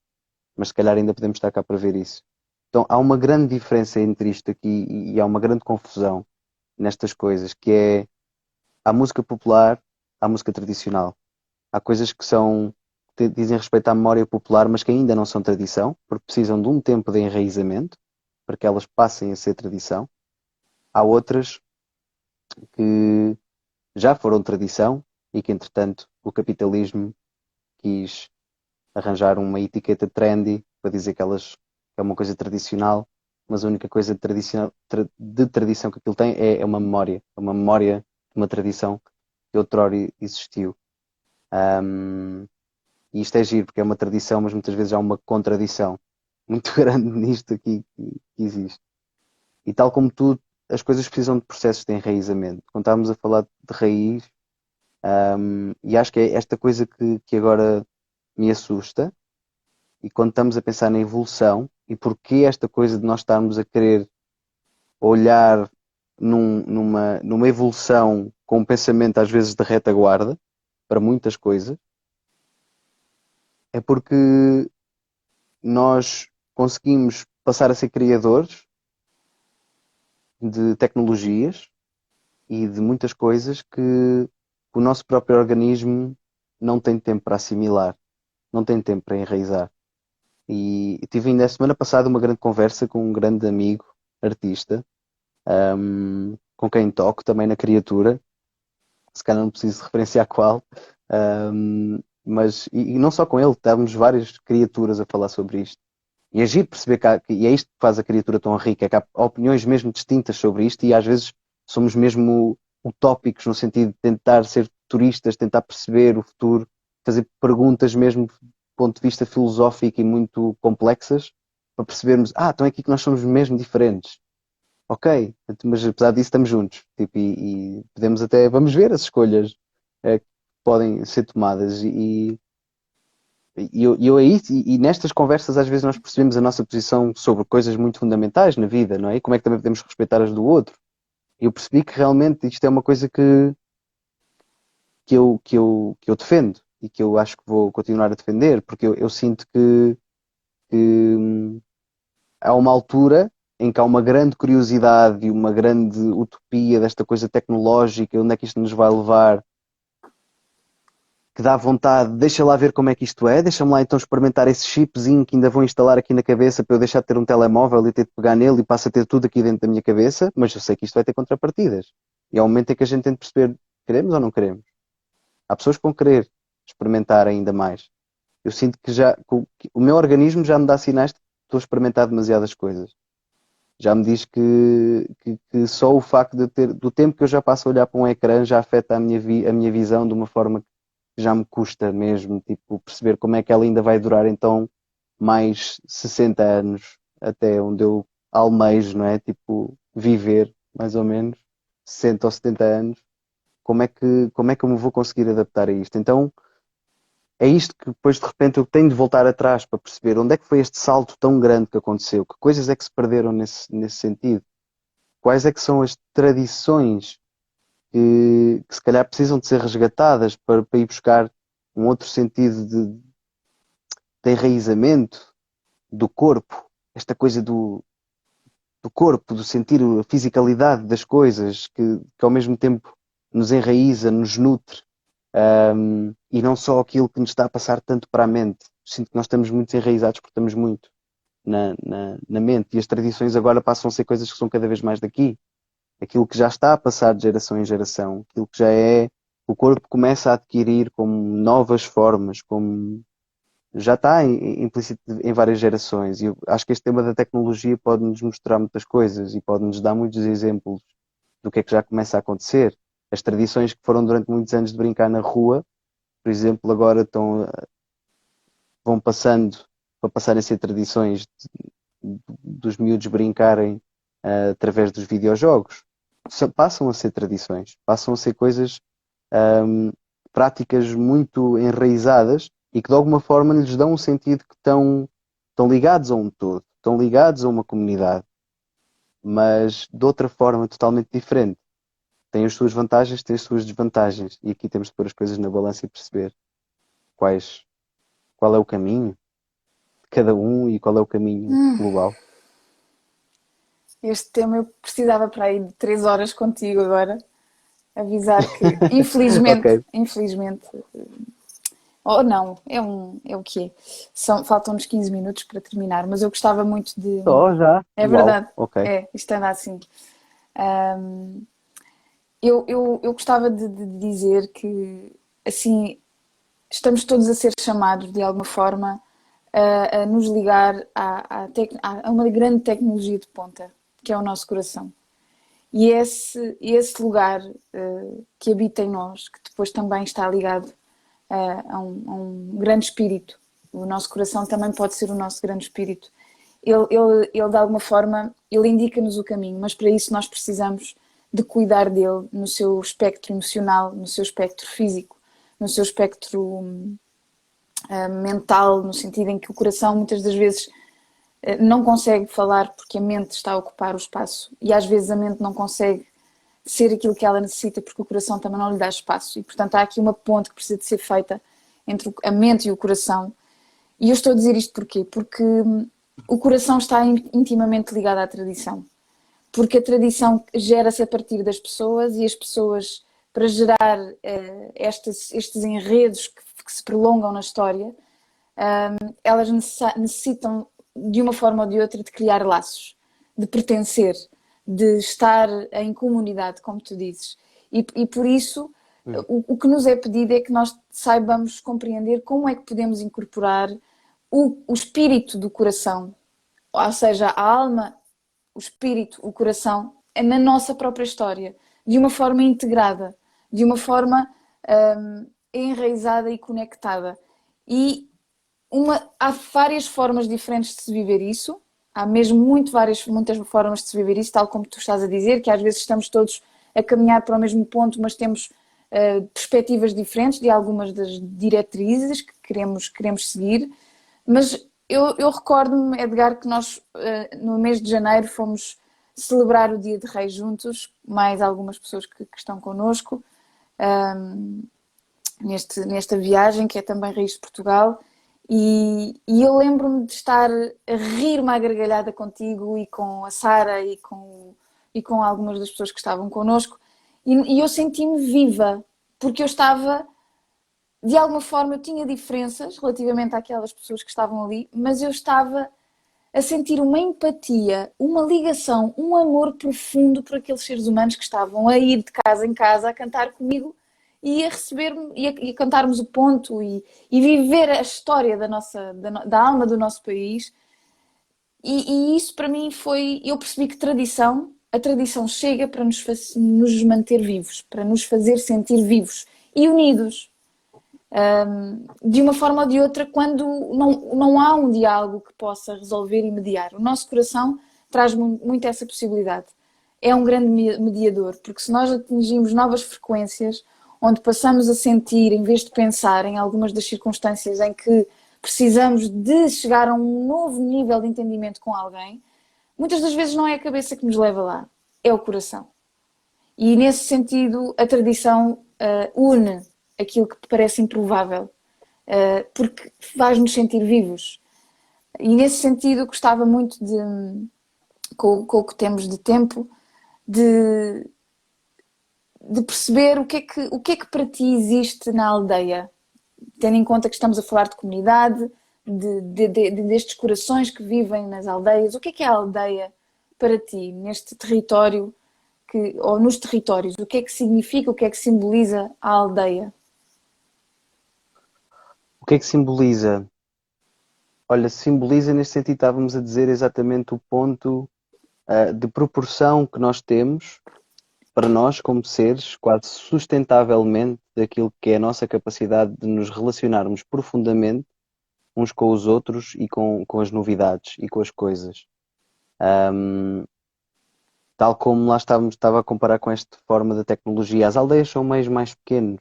mas se calhar ainda podemos estar cá para ver isso. Então há uma grande diferença entre isto aqui e há uma grande confusão nestas coisas, que é a música popular, a música tradicional. Há coisas que dizem respeito à memória popular, mas que ainda não são tradição, porque precisam de um tempo de enraizamento para que elas passem a ser tradição. Há outras que já foram tradição e que, entretanto, o capitalismo quis arranjar uma etiqueta trendy para dizer que é uma coisa tradicional, mas a única coisa de tradição que aquilo tem é uma memória de uma tradição que outrora existiu. Um, e isto é giro, porque é uma tradição, mas muitas vezes há uma contradição muito grande nisto aqui que existe. E tal como tu, as coisas precisam de processos de enraizamento. Quando estávamos a falar de raiz, e acho que é esta coisa que agora me assusta, e quando estamos a pensar na evolução, e porquê esta coisa de nós estarmos a querer olhar numa evolução com um pensamento às vezes de retaguarda, para muitas coisas, é porque nós conseguimos passar a ser criadores de tecnologias e de muitas coisas que o nosso próprio organismo não tem tempo para assimilar, não tem tempo para enraizar. E tive ainda a semana passada uma grande conversa com um grande amigo, artista, com quem toco também na criatura, se calhar não preciso referenciar qual, e não só com ele, estávamos várias criaturas a falar sobre isto. E é giro perceber e é isto que faz a criatura tão rica, é que há opiniões mesmo distintas sobre isto e às vezes somos mesmo utópicos no sentido de tentar ser futuristas, tentar perceber o futuro, fazer perguntas mesmo do ponto de vista filosófico e muito complexas para percebermos, então é aqui que nós somos mesmo diferentes. Ok, mas apesar disso estamos juntos. Tipo, e podemos até, vamos ver as escolhas que podem ser tomadas e eu aí, e nestas conversas às vezes nós percebemos a nossa posição sobre coisas muito fundamentais na vida, não é? E como é que também podemos respeitar as do outro. E eu percebi que realmente isto é uma coisa que eu defendo e que eu acho que vou continuar a defender, porque eu sinto que há uma altura em que há uma grande curiosidade e uma grande utopia desta coisa tecnológica, onde é que isto nos vai levar, que dá vontade, deixa lá ver como é que isto é, deixa-me lá então experimentar esse chipzinho que ainda vou instalar aqui na cabeça para eu deixar de ter um telemóvel e ter de pegar nele e passa a ter tudo aqui dentro da minha cabeça, mas eu sei que isto vai ter contrapartidas. E é o momento em que a gente tem de perceber, queremos ou não queremos? Há pessoas que vão querer experimentar ainda mais. Eu sinto que o meu organismo já me dá sinais de que estou a experimentar demasiadas coisas. Já me diz que só o facto do tempo que eu já passo a olhar para um ecrã já afeta a minha visão de uma forma que já me custa mesmo, tipo, perceber como é que ela ainda vai durar então mais 60 anos até onde eu almejo, não é? Tipo, viver mais ou menos 60 ou 70 anos. Como é que eu me vou conseguir adaptar a isto? Então, é isto que depois de repente eu tenho de voltar atrás para perceber onde é que foi este salto tão grande que aconteceu, que coisas é que se perderam nesse sentido, quais é que são as tradições que se calhar precisam de ser resgatadas para ir buscar um outro sentido de enraizamento do corpo, esta coisa do corpo, do sentir a fisicalidade das coisas, que ao mesmo tempo nos enraiza, nos nutre, e não só aquilo que nos está a passar tanto para a mente. Sinto que nós estamos muito enraizados porque estamos muito. na mente. E as tradições agora passam a ser coisas que são cada vez mais daqui. Aquilo que já está a passar de geração em geração, aquilo que já é, o corpo começa a adquirir como novas formas, como já está implícito em várias gerações. E eu acho que este tema da tecnologia pode nos mostrar muitas coisas e pode nos dar muitos exemplos do que é que já começa a acontecer. As tradições que foram durante muitos anos de brincar na rua, por exemplo, agora vão passando para passarem a ser tradições dos miúdos brincarem através dos videojogos. Passam a ser tradições, passam a ser coisas, ahm, práticas muito enraizadas e que de alguma forma lhes dão um sentido que estão ligados a um todo, estão ligados a uma comunidade, mas de outra forma totalmente diferente. Tem as suas vantagens, tem as suas desvantagens. E aqui temos de pôr as coisas na balança e perceber quais, qual é o caminho de cada um e qual é o caminho global. Este tema eu precisava para aí de 3 horas contigo agora. Avisar que, infelizmente, Ok, infelizmente, ou não, é o que é. Faltam-nos 15 minutos para terminar, mas eu gostava muito de. só já. É Uau, verdade, ok. isto anda assim. Ahm, eu gostava de dizer que, assim, estamos todos a ser chamados, de alguma forma, a nos ligar a uma grande tecnologia de ponta, que é o nosso coração. E esse lugar que habita em nós, que depois também está ligado a um grande espírito, o nosso coração também pode ser o nosso grande espírito. Ele de alguma forma, ele indica-nos o caminho, mas para isso nós precisamos de cuidar dele no seu espectro emocional, no seu espectro físico, no seu espectro mental, no sentido em que o coração muitas das vezes não consegue falar porque a mente está a ocupar o espaço e às vezes a mente não consegue ser aquilo que ela necessita porque o coração também não lhe dá espaço e portanto há aqui uma ponte que precisa de ser feita entre a mente e o coração. E eu estou a dizer isto porquê? Porque o coração está intimamente ligado à tradição, porque a tradição gera-se a partir das pessoas e as pessoas, para gerar estes enredos que se prolongam na história, elas necessitam de uma forma ou de outra de criar laços, de pertencer, de estar em comunidade, como tu dizes. E por isso Hum. o que nos é pedido é que nós saibamos compreender como é que podemos incorporar o espírito do coração, ou seja, a alma, o espírito, o coração, na nossa própria história, de uma forma integrada, de uma forma enraizada e conectada. E há várias formas diferentes de se viver isso, há mesmo muitas formas de se viver isso, tal como tu estás a dizer, que às vezes estamos todos a caminhar para o mesmo ponto, mas temos perspectivas diferentes de algumas das diretrizes que queremos seguir. Mas eu recordo-me, Edgar, que nós no mês de janeiro fomos celebrar o Dia de Reis juntos, mais algumas pessoas que estão connosco, nesta viagem, que é também Reis de Portugal. E eu lembro-me de estar a rir-me à gargalhada contigo e com a Sara e com algumas das pessoas que estavam connosco. E eu senti-me viva, porque eu estava, de alguma forma, eu tinha diferenças relativamente àquelas pessoas que estavam ali, mas eu estava a sentir uma empatia, uma ligação, um amor profundo por aqueles seres humanos que estavam a ir de casa em casa a cantar comigo e a receber-me e a cantarmos o ponto e viver a história da alma do nosso país. E isso para mim foi, eu percebi que a tradição chega para nos manter vivos, para nos fazer sentir vivos e unidos. De uma forma ou de outra, quando não há um diálogo que possa resolver e mediar. O nosso coração traz muito essa possibilidade. É um grande mediador, porque se nós atingimos novas frequências, onde passamos a sentir, em vez de pensar em algumas das circunstâncias em que precisamos de chegar a um novo nível de entendimento com alguém, muitas das vezes não é a cabeça que nos leva lá, é o coração. E nesse sentido, a tradição une aquilo que parece improvável, porque faz-nos sentir vivos. E nesse sentido, gostava muito com o que temos de tempo, de, de perceber o que é que para ti existe na aldeia, tendo em conta que estamos a falar de comunidade, destes corações que vivem nas aldeias. O que é a aldeia para ti, neste território, ou nos territórios? O que é que significa, o que é que simboliza a aldeia? O que é que simboliza? Olha, simboliza neste sentido, estávamos a dizer exatamente o ponto de proporção que nós temos para nós, como seres, quase sustentavelmente, daquilo que é a nossa capacidade de nos relacionarmos profundamente uns com os outros e com as novidades e com as coisas. Tal como lá estava a comparar com esta forma da tecnologia, as aldeias são meios mais pequenos.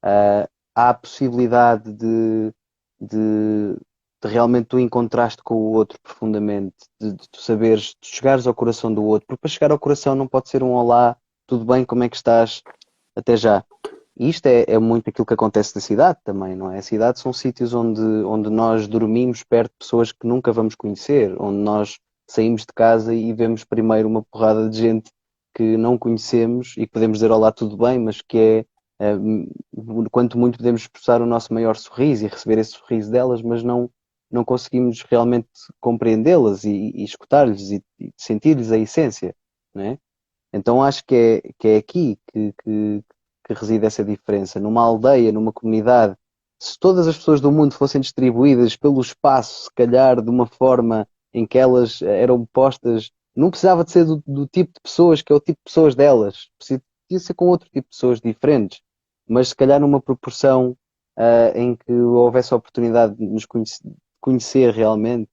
Há a possibilidade de, de realmente tu encontraste com o outro profundamente, de tu saberes, de chegares ao coração do outro, porque para chegar ao coração não pode ser um olá, tudo bem, como é que estás, até já. E isto é muito aquilo que acontece na cidade também, não é? A cidade são sítios onde nós dormimos perto de pessoas que nunca vamos conhecer, onde nós saímos de casa e vemos primeiro uma porrada de gente que não conhecemos e que podemos dizer olá, tudo bem, mas que quanto muito podemos expressar o nosso maior sorriso e receber esse sorriso delas, mas não conseguimos realmente compreendê-las e escutar-lhes e sentir-lhes a essência, não é? Então acho que é aqui que reside essa diferença. Numa aldeia, numa comunidade, se todas as pessoas do mundo fossem distribuídas pelo espaço, se calhar de uma forma em que elas eram postas, não precisava de ser do tipo de pessoas que é o tipo de pessoas delas, podia ser com outro tipo de pessoas diferentes, mas se calhar numa proporção em que houvesse a oportunidade de nos conhecer realmente,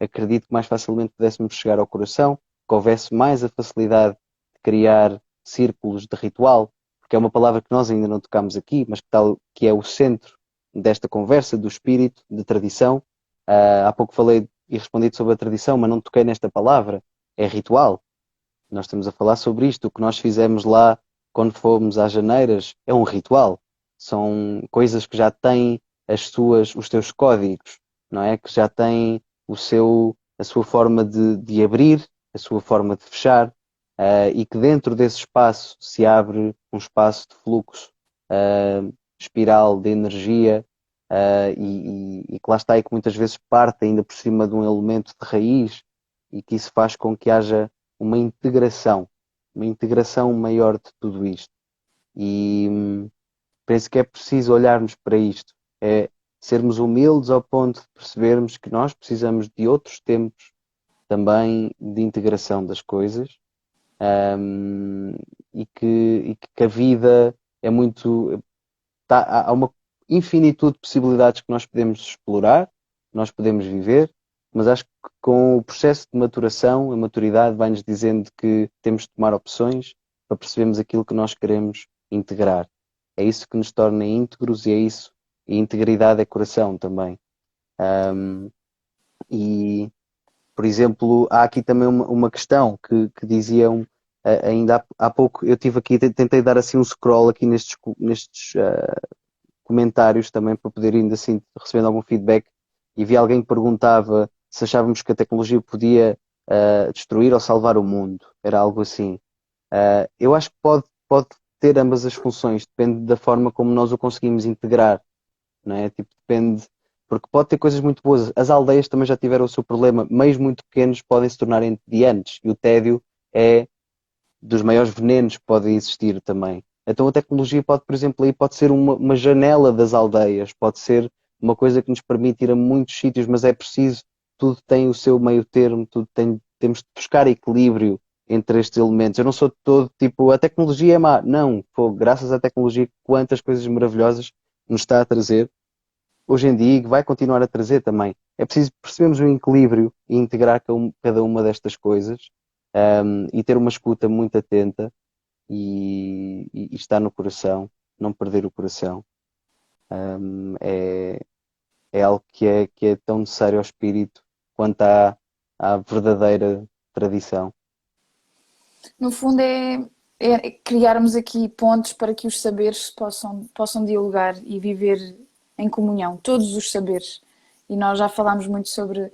acredito que mais facilmente pudéssemos chegar ao coração, que houvesse mais a facilidade de criar círculos de ritual, porque é uma palavra que nós ainda não tocámos aqui, mas que é o centro desta conversa do espírito, de tradição. Há pouco falei e respondi sobre a tradição, mas não toquei nesta palavra. É ritual. Nós estamos a falar sobre isto. O que nós fizemos lá quando fomos às Janeiras é um ritual. São coisas que já têm os teus códigos, não é? Que já têm a sua forma de abrir, a sua forma de fechar, e que dentro desse espaço se abre um espaço de fluxo, espiral de energia, e que lá está, e que muitas vezes parte ainda por cima de um elemento de raiz, e que isso faz com que haja uma integração maior de tudo isto. E penso que é preciso olharmos para isto, é sermos humildes ao ponto de percebermos que nós precisamos de outros tempos também de integração das coisas, e que a vida é muito. Há uma infinitude de possibilidades que nós podemos explorar, nós podemos viver, mas acho que com o processo de maturação, a maturidade vai-nos dizendo que temos de tomar opções para percebermos aquilo que nós queremos integrar. É isso que nos torna íntegros e é isso. E integridade é coração também. E, por exemplo, há aqui também uma questão que diziam ainda há pouco, eu tive aqui, tentei dar assim um scroll aqui nestes comentários também para poder ainda assim recebendo algum feedback e vi alguém que perguntava se achávamos que a tecnologia podia destruir ou salvar o mundo. Era algo assim. Eu acho que pode ter ambas as funções, depende da forma como nós o conseguimos integrar, não é? Tipo, depende, porque pode ter coisas muito boas. As aldeias também já tiveram o seu problema. Meios muito pequenos podem se tornar entediantes e o tédio é dos maiores venenos que podem existir também. Então a tecnologia pode, por exemplo, aí pode ser uma janela das aldeias, pode ser uma coisa que nos permite ir a muitos sítios, mas é preciso, tudo tem o seu meio termo, temos de buscar equilíbrio entre estes elementos. Eu não sou todo tipo, a tecnologia é má. Não, pô, graças à tecnologia, quantas coisas maravilhosas nos está a trazer hoje em dia e que vai continuar a trazer também. É preciso percebermos o equilíbrio e integrar cada uma destas coisas, e ter uma escuta muito atenta e estar no coração, não perder o coração. É algo que é tão necessário ao espírito quanto à verdadeira tradição. No fundo, é criarmos aqui pontos para que os saberes possam dialogar e viver em comunhão, todos os saberes. E nós já falámos muito sobre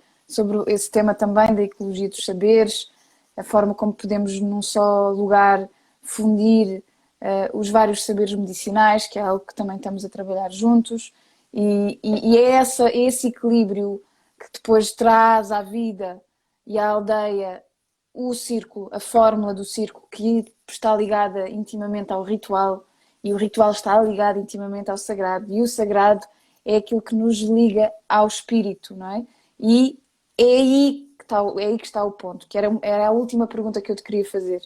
esse tema também, da ecologia dos saberes, a forma como podemos, num só lugar, fundir os vários saberes medicinais, que é algo que também estamos a trabalhar juntos, E é esse equilíbrio que depois traz à vida e à aldeia o círculo, a fórmula do círculo, que está ligada intimamente ao ritual, e o ritual está ligado intimamente ao sagrado, e o sagrado é aquilo que nos liga ao espírito, não é? E é aí que está o ponto, que era a última pergunta que eu te queria fazer.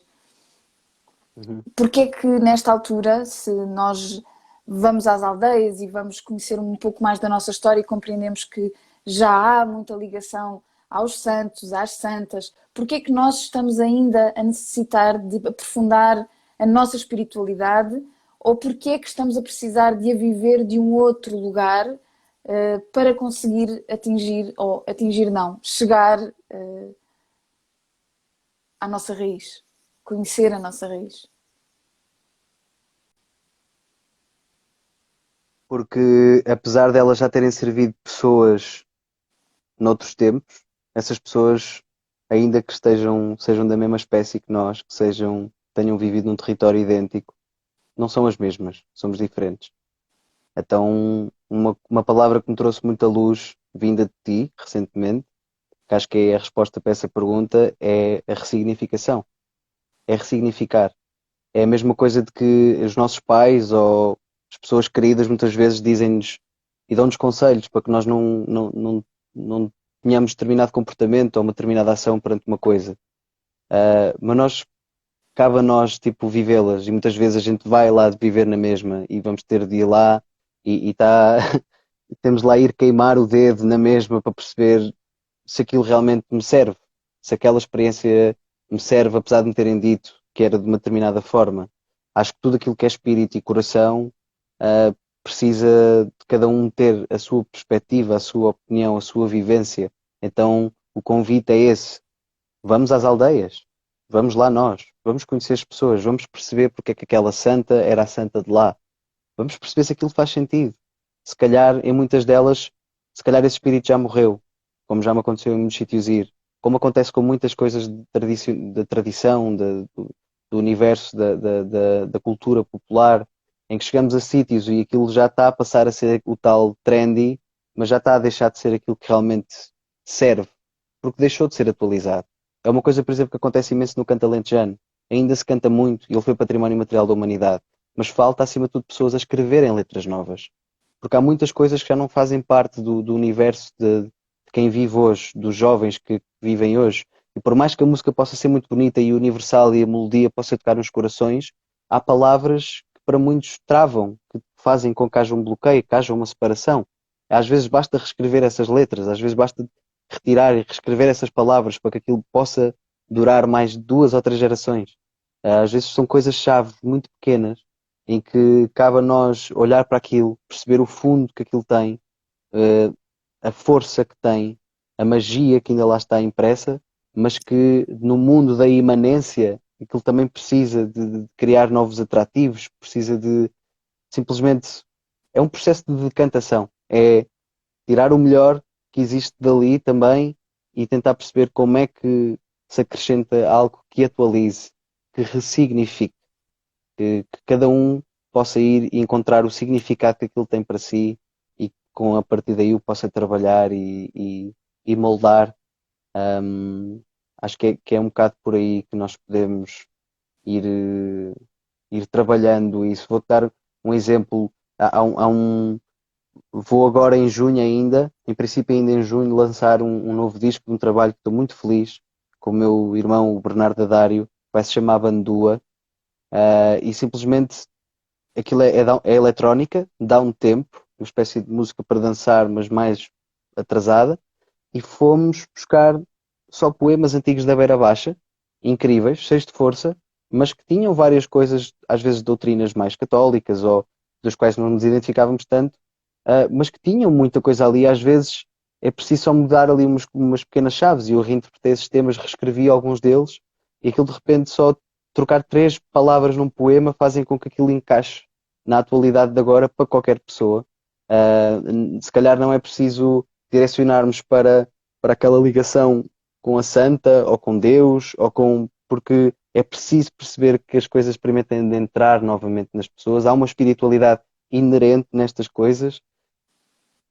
Uhum. Porque é que nesta altura, se nós vamos às aldeias e vamos conhecer um pouco mais da nossa história e compreendemos que já há muita ligação aos santos, às santas, porque é que nós estamos ainda a necessitar de aprofundar a nossa espiritualidade, ou porque é que estamos a precisar de a viver de um outro lugar para conseguir atingir, ou atingir não, chegar à nossa raiz, conhecer a nossa raiz? Porque apesar delas já terem servido pessoas noutros tempos, essas pessoas, ainda que sejam da mesma espécie que nós, que tenham vivido num território idêntico, não são as mesmas, somos diferentes. Então, uma palavra que me trouxe muita luz, vinda de ti, recentemente, que acho que é a resposta para essa pergunta, é a ressignificação. É ressignificar. É a mesma coisa de que os nossos pais ou as pessoas queridas muitas vezes dizem-nos e dão-nos conselhos para que nós não tenhamos determinado comportamento ou uma determinada ação perante uma coisa. Mas cabe a nós, tipo, vivê-las e muitas vezes a gente vai lá de viver na mesma e vamos ter de ir lá e tá, temos lá ir queimar o dedo na mesma para perceber se aquilo realmente me serve, se aquela experiência me serve, apesar de me terem dito que era de uma determinada forma. Acho que tudo aquilo que é espírito e coração precisa de cada um ter a sua perspectiva, a sua opinião, a sua vivência. Então, o convite é esse. Vamos às aldeias, vamos lá nós, vamos conhecer as pessoas, vamos perceber porque é que aquela santa era a santa de lá. Vamos perceber se aquilo faz sentido. Se calhar, em muitas delas, se calhar esse espírito já morreu, como já me aconteceu em muitos sítios ir. Como acontece com muitas coisas da tradição, do universo, da cultura popular, em que chegamos a sítios e aquilo já está a passar a ser o tal trendy, mas já está a deixar de ser aquilo que realmente serve, porque deixou de ser atualizado. É uma coisa, por exemplo, que acontece imenso no canto alentejano. Ainda se canta muito, e ele foi património material da humanidade, mas falta, acima de tudo, pessoas a escreverem letras novas. Porque há muitas coisas que já não fazem parte do universo de quem vive hoje, dos jovens que vivem hoje. E por mais que a música possa ser muito bonita e universal e a melodia possa tocar nos corações, há palavras que para muitos travam, que fazem com que haja um bloqueio, que haja uma separação. Às vezes basta reescrever essas letras, às vezes basta retirar e reescrever essas palavras para que aquilo possa durar mais 2 ou 3 gerações. Às vezes são coisas-chave muito pequenas em que cabe a nós olhar para aquilo, perceber o fundo que aquilo tem, eh, a força que tem, a magia que ainda lá está impressa, mas que no mundo da imanência aquilo também precisa de criar novos atrativos, precisa de simplesmente é um processo de decantação, é tirar o melhor que existe dali também e tentar perceber como é que se acrescenta algo que atualize, que ressignifique, que cada um possa ir e encontrar o significado que aquilo tem para si e com a partir daí o possa trabalhar e moldar. Hum, Acho que é um bocado por aí que nós podemos ir, ir trabalhando isso. Vou dar um exemplo. Vou agora em junho ainda, em princípio ainda em junho, lançar um novo disco de um trabalho que estou muito feliz com o meu irmão, o Bernardo Adário, vai se chamar Bandua, e simplesmente aquilo é eletrónica, dá um tempo, uma espécie de música para dançar, mas mais atrasada, e fomos buscar só poemas antigos da Beira Baixa, incríveis, cheios de força, mas que tinham várias coisas, às vezes doutrinas mais católicas ou dos quais não nos identificávamos tanto, mas que tinham muita coisa ali. Às vezes é preciso só mudar ali umas pequenas chaves e eu reinterpretei esses temas, reescrevi alguns deles e aquilo de repente só trocar 3 palavras num poema fazem com que aquilo encaixe na atualidade de agora para qualquer pessoa. Se calhar não é preciso direcionarmos para aquela ligação com a Santa ou com Deus ou com porque é preciso perceber que as coisas experimentem de entrar novamente nas pessoas. Há uma espiritualidade inerente nestas coisas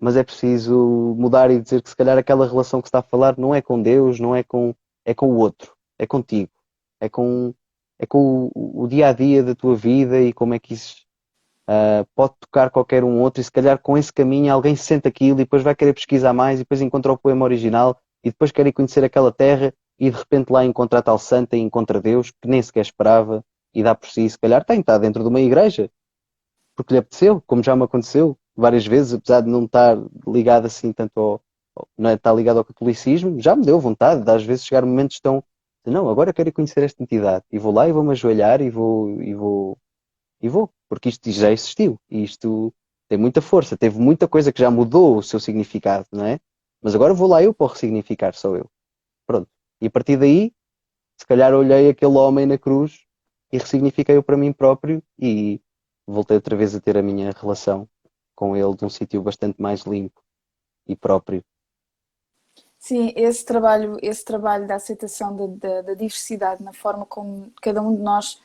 mas é preciso mudar e dizer que se calhar aquela relação que se está a falar não é com Deus, não é com, é com o outro, é contigo, é com, é com o dia a dia da tua vida e como é que isso pode tocar qualquer um outro e se calhar com esse caminho alguém sente aquilo e depois vai querer pesquisar mais e depois encontra o poema original e depois quer ir conhecer aquela terra e de repente lá encontra a tal santa e encontra Deus que nem sequer esperava e dá por si, se calhar tem, está dentro de uma igreja porque lhe apeteceu, como já me aconteceu várias vezes, apesar de não estar ligado assim tanto não é, estar ligado ao catolicismo, já me deu vontade de às vezes chegar momentos tão, não, agora eu quero ir conhecer esta entidade e vou lá e vou-me ajoelhar e vou, porque isto já existiu e isto tem muita força, teve muita coisa que já mudou o seu significado, não é? Mas agora vou lá eu para o ressignificar, sou eu. Pronto. E a partir daí, se calhar olhei aquele homem na cruz e ressignifiquei-o para mim próprio e voltei outra vez a ter a minha relação com ele de um sítio bastante mais limpo e próprio. Sim, esse trabalho da aceitação da diversidade na forma como cada um de nós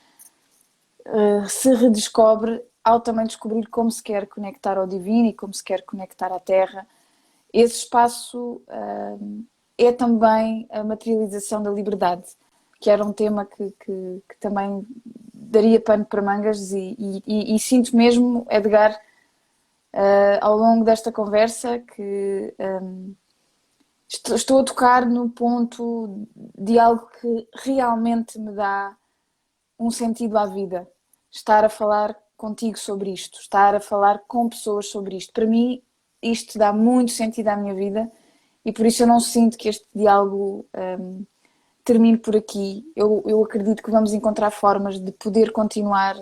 se redescobre ao também descobrir como se quer conectar ao divino e como se quer conectar à terra. Esse espaço é também a materialização da liberdade, que era um tema que também daria pano para mangas e sinto mesmo, Edgar, ao longo desta conversa que estou a tocar no ponto de algo que realmente me dá um sentido à vida. Estar a falar contigo sobre isto, estar a falar com pessoas sobre isto. Para mim, isto dá muito sentido à minha vida e por isso eu não sinto que este diálogo termine por aqui. Eu acredito que vamos encontrar formas de poder continuar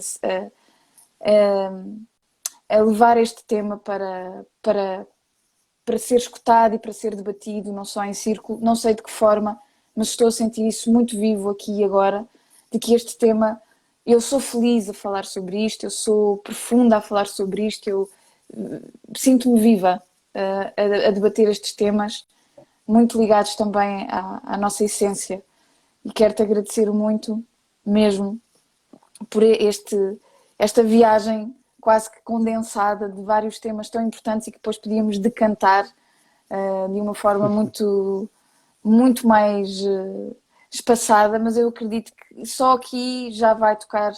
a levar este tema para ser escutado e para ser debatido, não só em círculo, não sei de que forma, mas estou a sentir isso muito vivo aqui e agora, de que este tema, eu sou feliz a falar sobre isto, eu sou profunda a falar sobre isto, eu sinto-me viva a debater estes temas, muito ligados também à nossa essência. E quero-te agradecer muito, mesmo, por esta viagem quase que condensada de vários temas tão importantes e que depois podíamos decantar de uma forma muito mais espaçada, mas eu acredito que só aqui já vai tocar,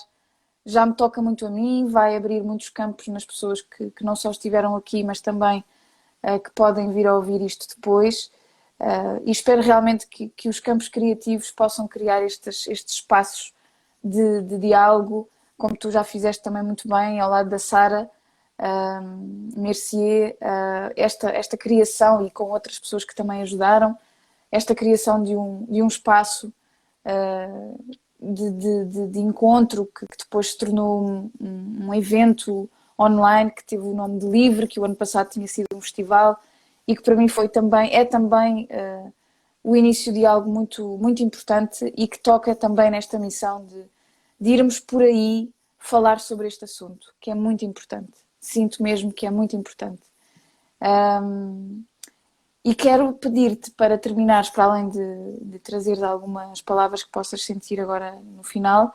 já me toca muito a mim, vai abrir muitos campos nas pessoas que não só estiveram aqui, mas também que podem vir a ouvir isto depois. E espero realmente que os campos criativos possam criar estes espaços de diálogo, como tu já fizeste também muito bem ao lado da Sara Mercier, esta criação e com outras pessoas que também ajudaram, esta criação de um espaço de encontro que depois se tornou um evento online que teve o nome de Livre, que o ano passado tinha sido um festival e que para mim é também o início de algo muito importante e que toca também nesta missão de irmos por aí falar sobre este assunto, que é muito importante. Sinto mesmo que é muito importante. E quero pedir-te para terminares, para além de trazeres algumas palavras que possas sentir agora no final,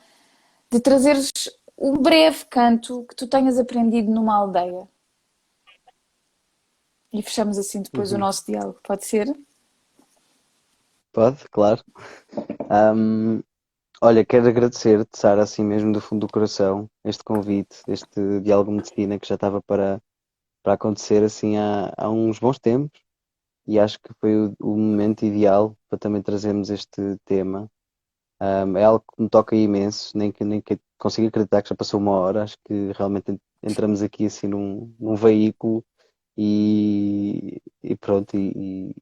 de trazeres um breve canto que tu tenhas aprendido numa aldeia. E fechamos assim depois o Uhum. nosso diálogo, pode ser? Pode, claro. Ahm, Olha, quero agradecer-te, Sara, assim mesmo do fundo do coração, este convite, este diálogo de medicina que já estava para acontecer assim há uns bons tempos e acho que foi o momento ideal para também trazermos este tema. É algo que me toca imenso, nem que consigo acreditar que já passou uma hora, acho que realmente entramos aqui assim num veículo e pronto, e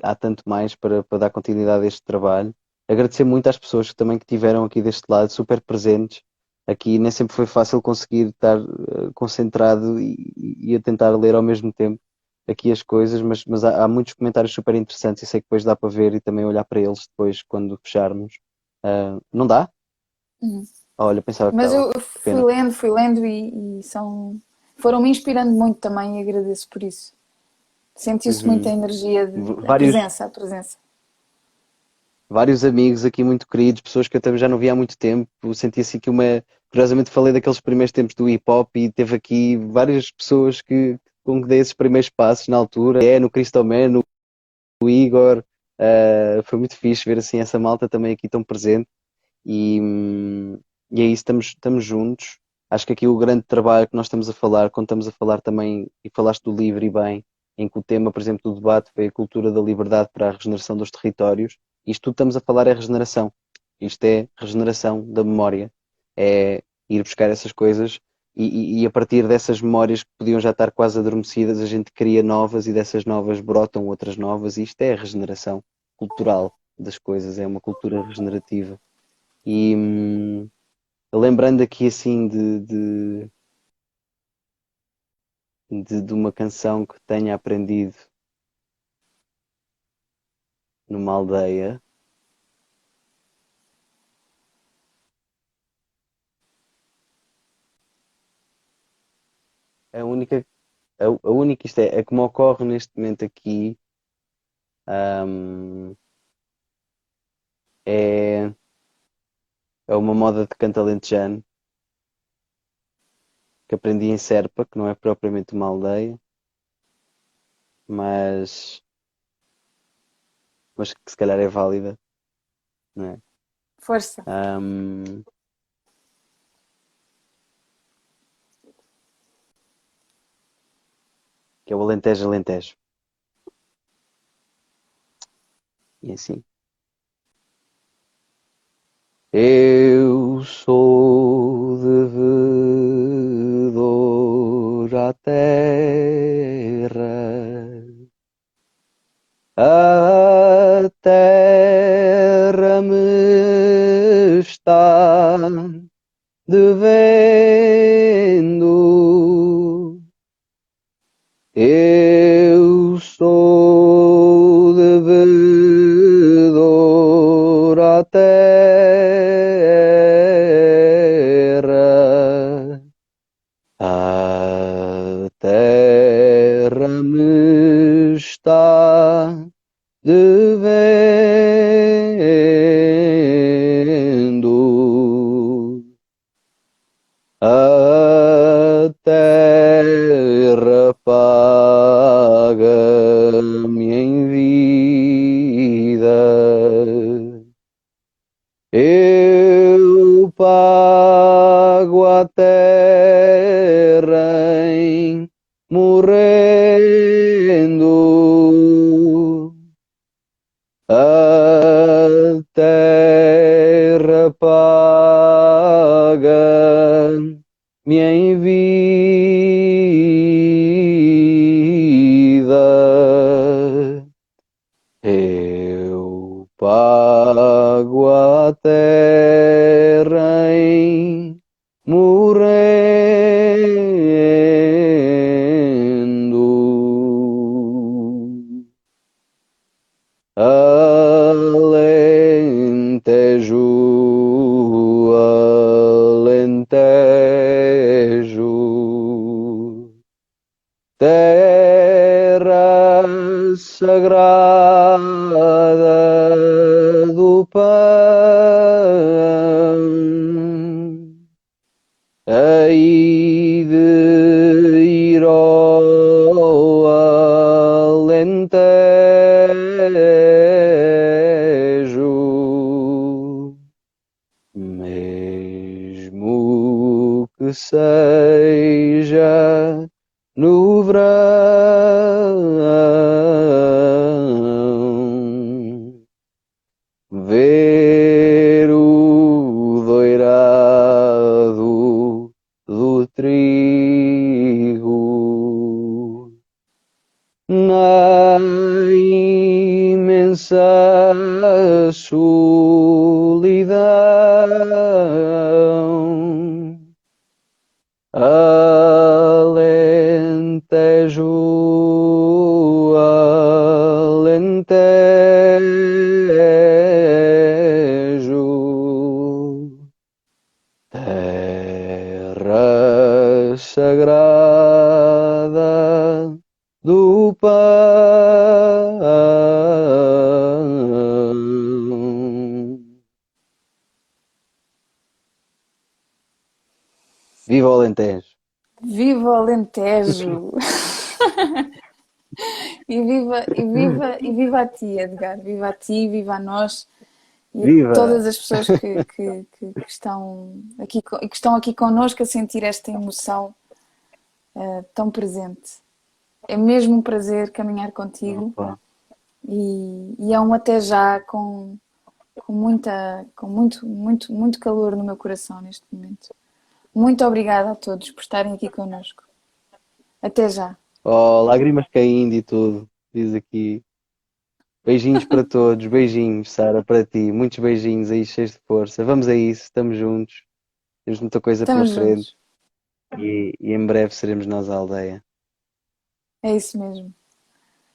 há tanto mais para dar continuidade a este trabalho. Agradecer muito às pessoas que também que tiveram aqui deste lado, super presentes. Aqui nem sempre foi fácil conseguir estar concentrado e a tentar ler ao mesmo tempo aqui as coisas, mas há muitos comentários super interessantes e sei que depois dá para ver e também olhar para eles depois quando fecharmos. Não dá? Uhum. Olha, pensava que Mas estava. eu Que pena. fui lendo foram-me inspirando muito também e agradeço por isso. Sentiu-se muita Uhum. energia, Vários, a presença. vários amigos aqui muito queridos, pessoas que eu também já não via há muito tempo. Senti assim que curiosamente falei daqueles primeiros tempos do hip hop e teve aqui várias pessoas que com que dei esses primeiros passos na altura. É no Cristoman, no Igor, foi muito fixe ver assim essa malta também aqui tão presente e, e é isso, estamos juntos. Acho que aqui o grande trabalho que nós estamos a falar, quando estamos a falar também, e falaste do livro e bem, em que o tema, por exemplo, do debate foi a cultura da liberdade para a regeneração dos territórios, isto tudo estamos a falar é regeneração. Isto é regeneração da memória, é ir buscar essas coisas e a partir dessas memórias que podiam já estar quase adormecidas, a gente cria novas e dessas novas brotam outras novas, e isto é a regeneração cultural das coisas, é uma cultura regenerativa. E lembrando aqui assim de uma canção que tenha aprendido numa aldeia, a única, a única, isto é, a que me ocorre neste momento aqui, hum, é, é uma moda de canto alentejano que aprendi em Serpa, que não é propriamente uma aldeia, mas, mas que se calhar é válida, não é? Força. Hum, que é o Alentejo Alentejo. E assim. Eu sou devedor à terra, a terra me está devendo. Eu sou devedor à terra, a terra me está devendo. A terra paga-me em vida. Eu pago a terra em morrendo. A terra paga-me em vida. Eu pago a terra em morrendo. Alentejo, Alentejo, terra sagrada do pão, hei de ir ao Alentejo, mesmo que seja no verão, ver o doirado do trigo na imensa solidão. Alentejo, Alentejo, terra sagrada do pão. Viva o Alentejo! Viva o Alentejo! E viva a ti, Edgar. Viva a ti, viva a nós e a Viva! todas as pessoas que estão aqui connosco a sentir esta emoção tão presente. É mesmo um prazer caminhar contigo Opa. e é um até já com muito calor no meu coração neste momento. Muito obrigada a todos por estarem aqui connosco. Até já. Oh, lágrimas caindo e tudo. Diz aqui. Beijinhos para todos, beijinhos, Sara, para ti. Muitos beijinhos aí, cheios de força. Vamos a isso, estamos juntos. Temos muita coisa pela Estamos frente juntos. e em breve seremos nós a aldeia. É isso mesmo.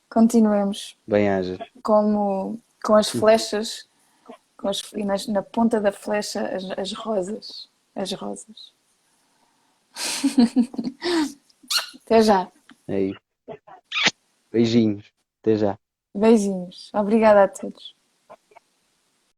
Continuemos Bem-ajas. como com as flechas e na ponta da flecha as rosas. As rosas. Até já. É isso. Beijinhos. Até já. Beijinhos. Obrigada a todos.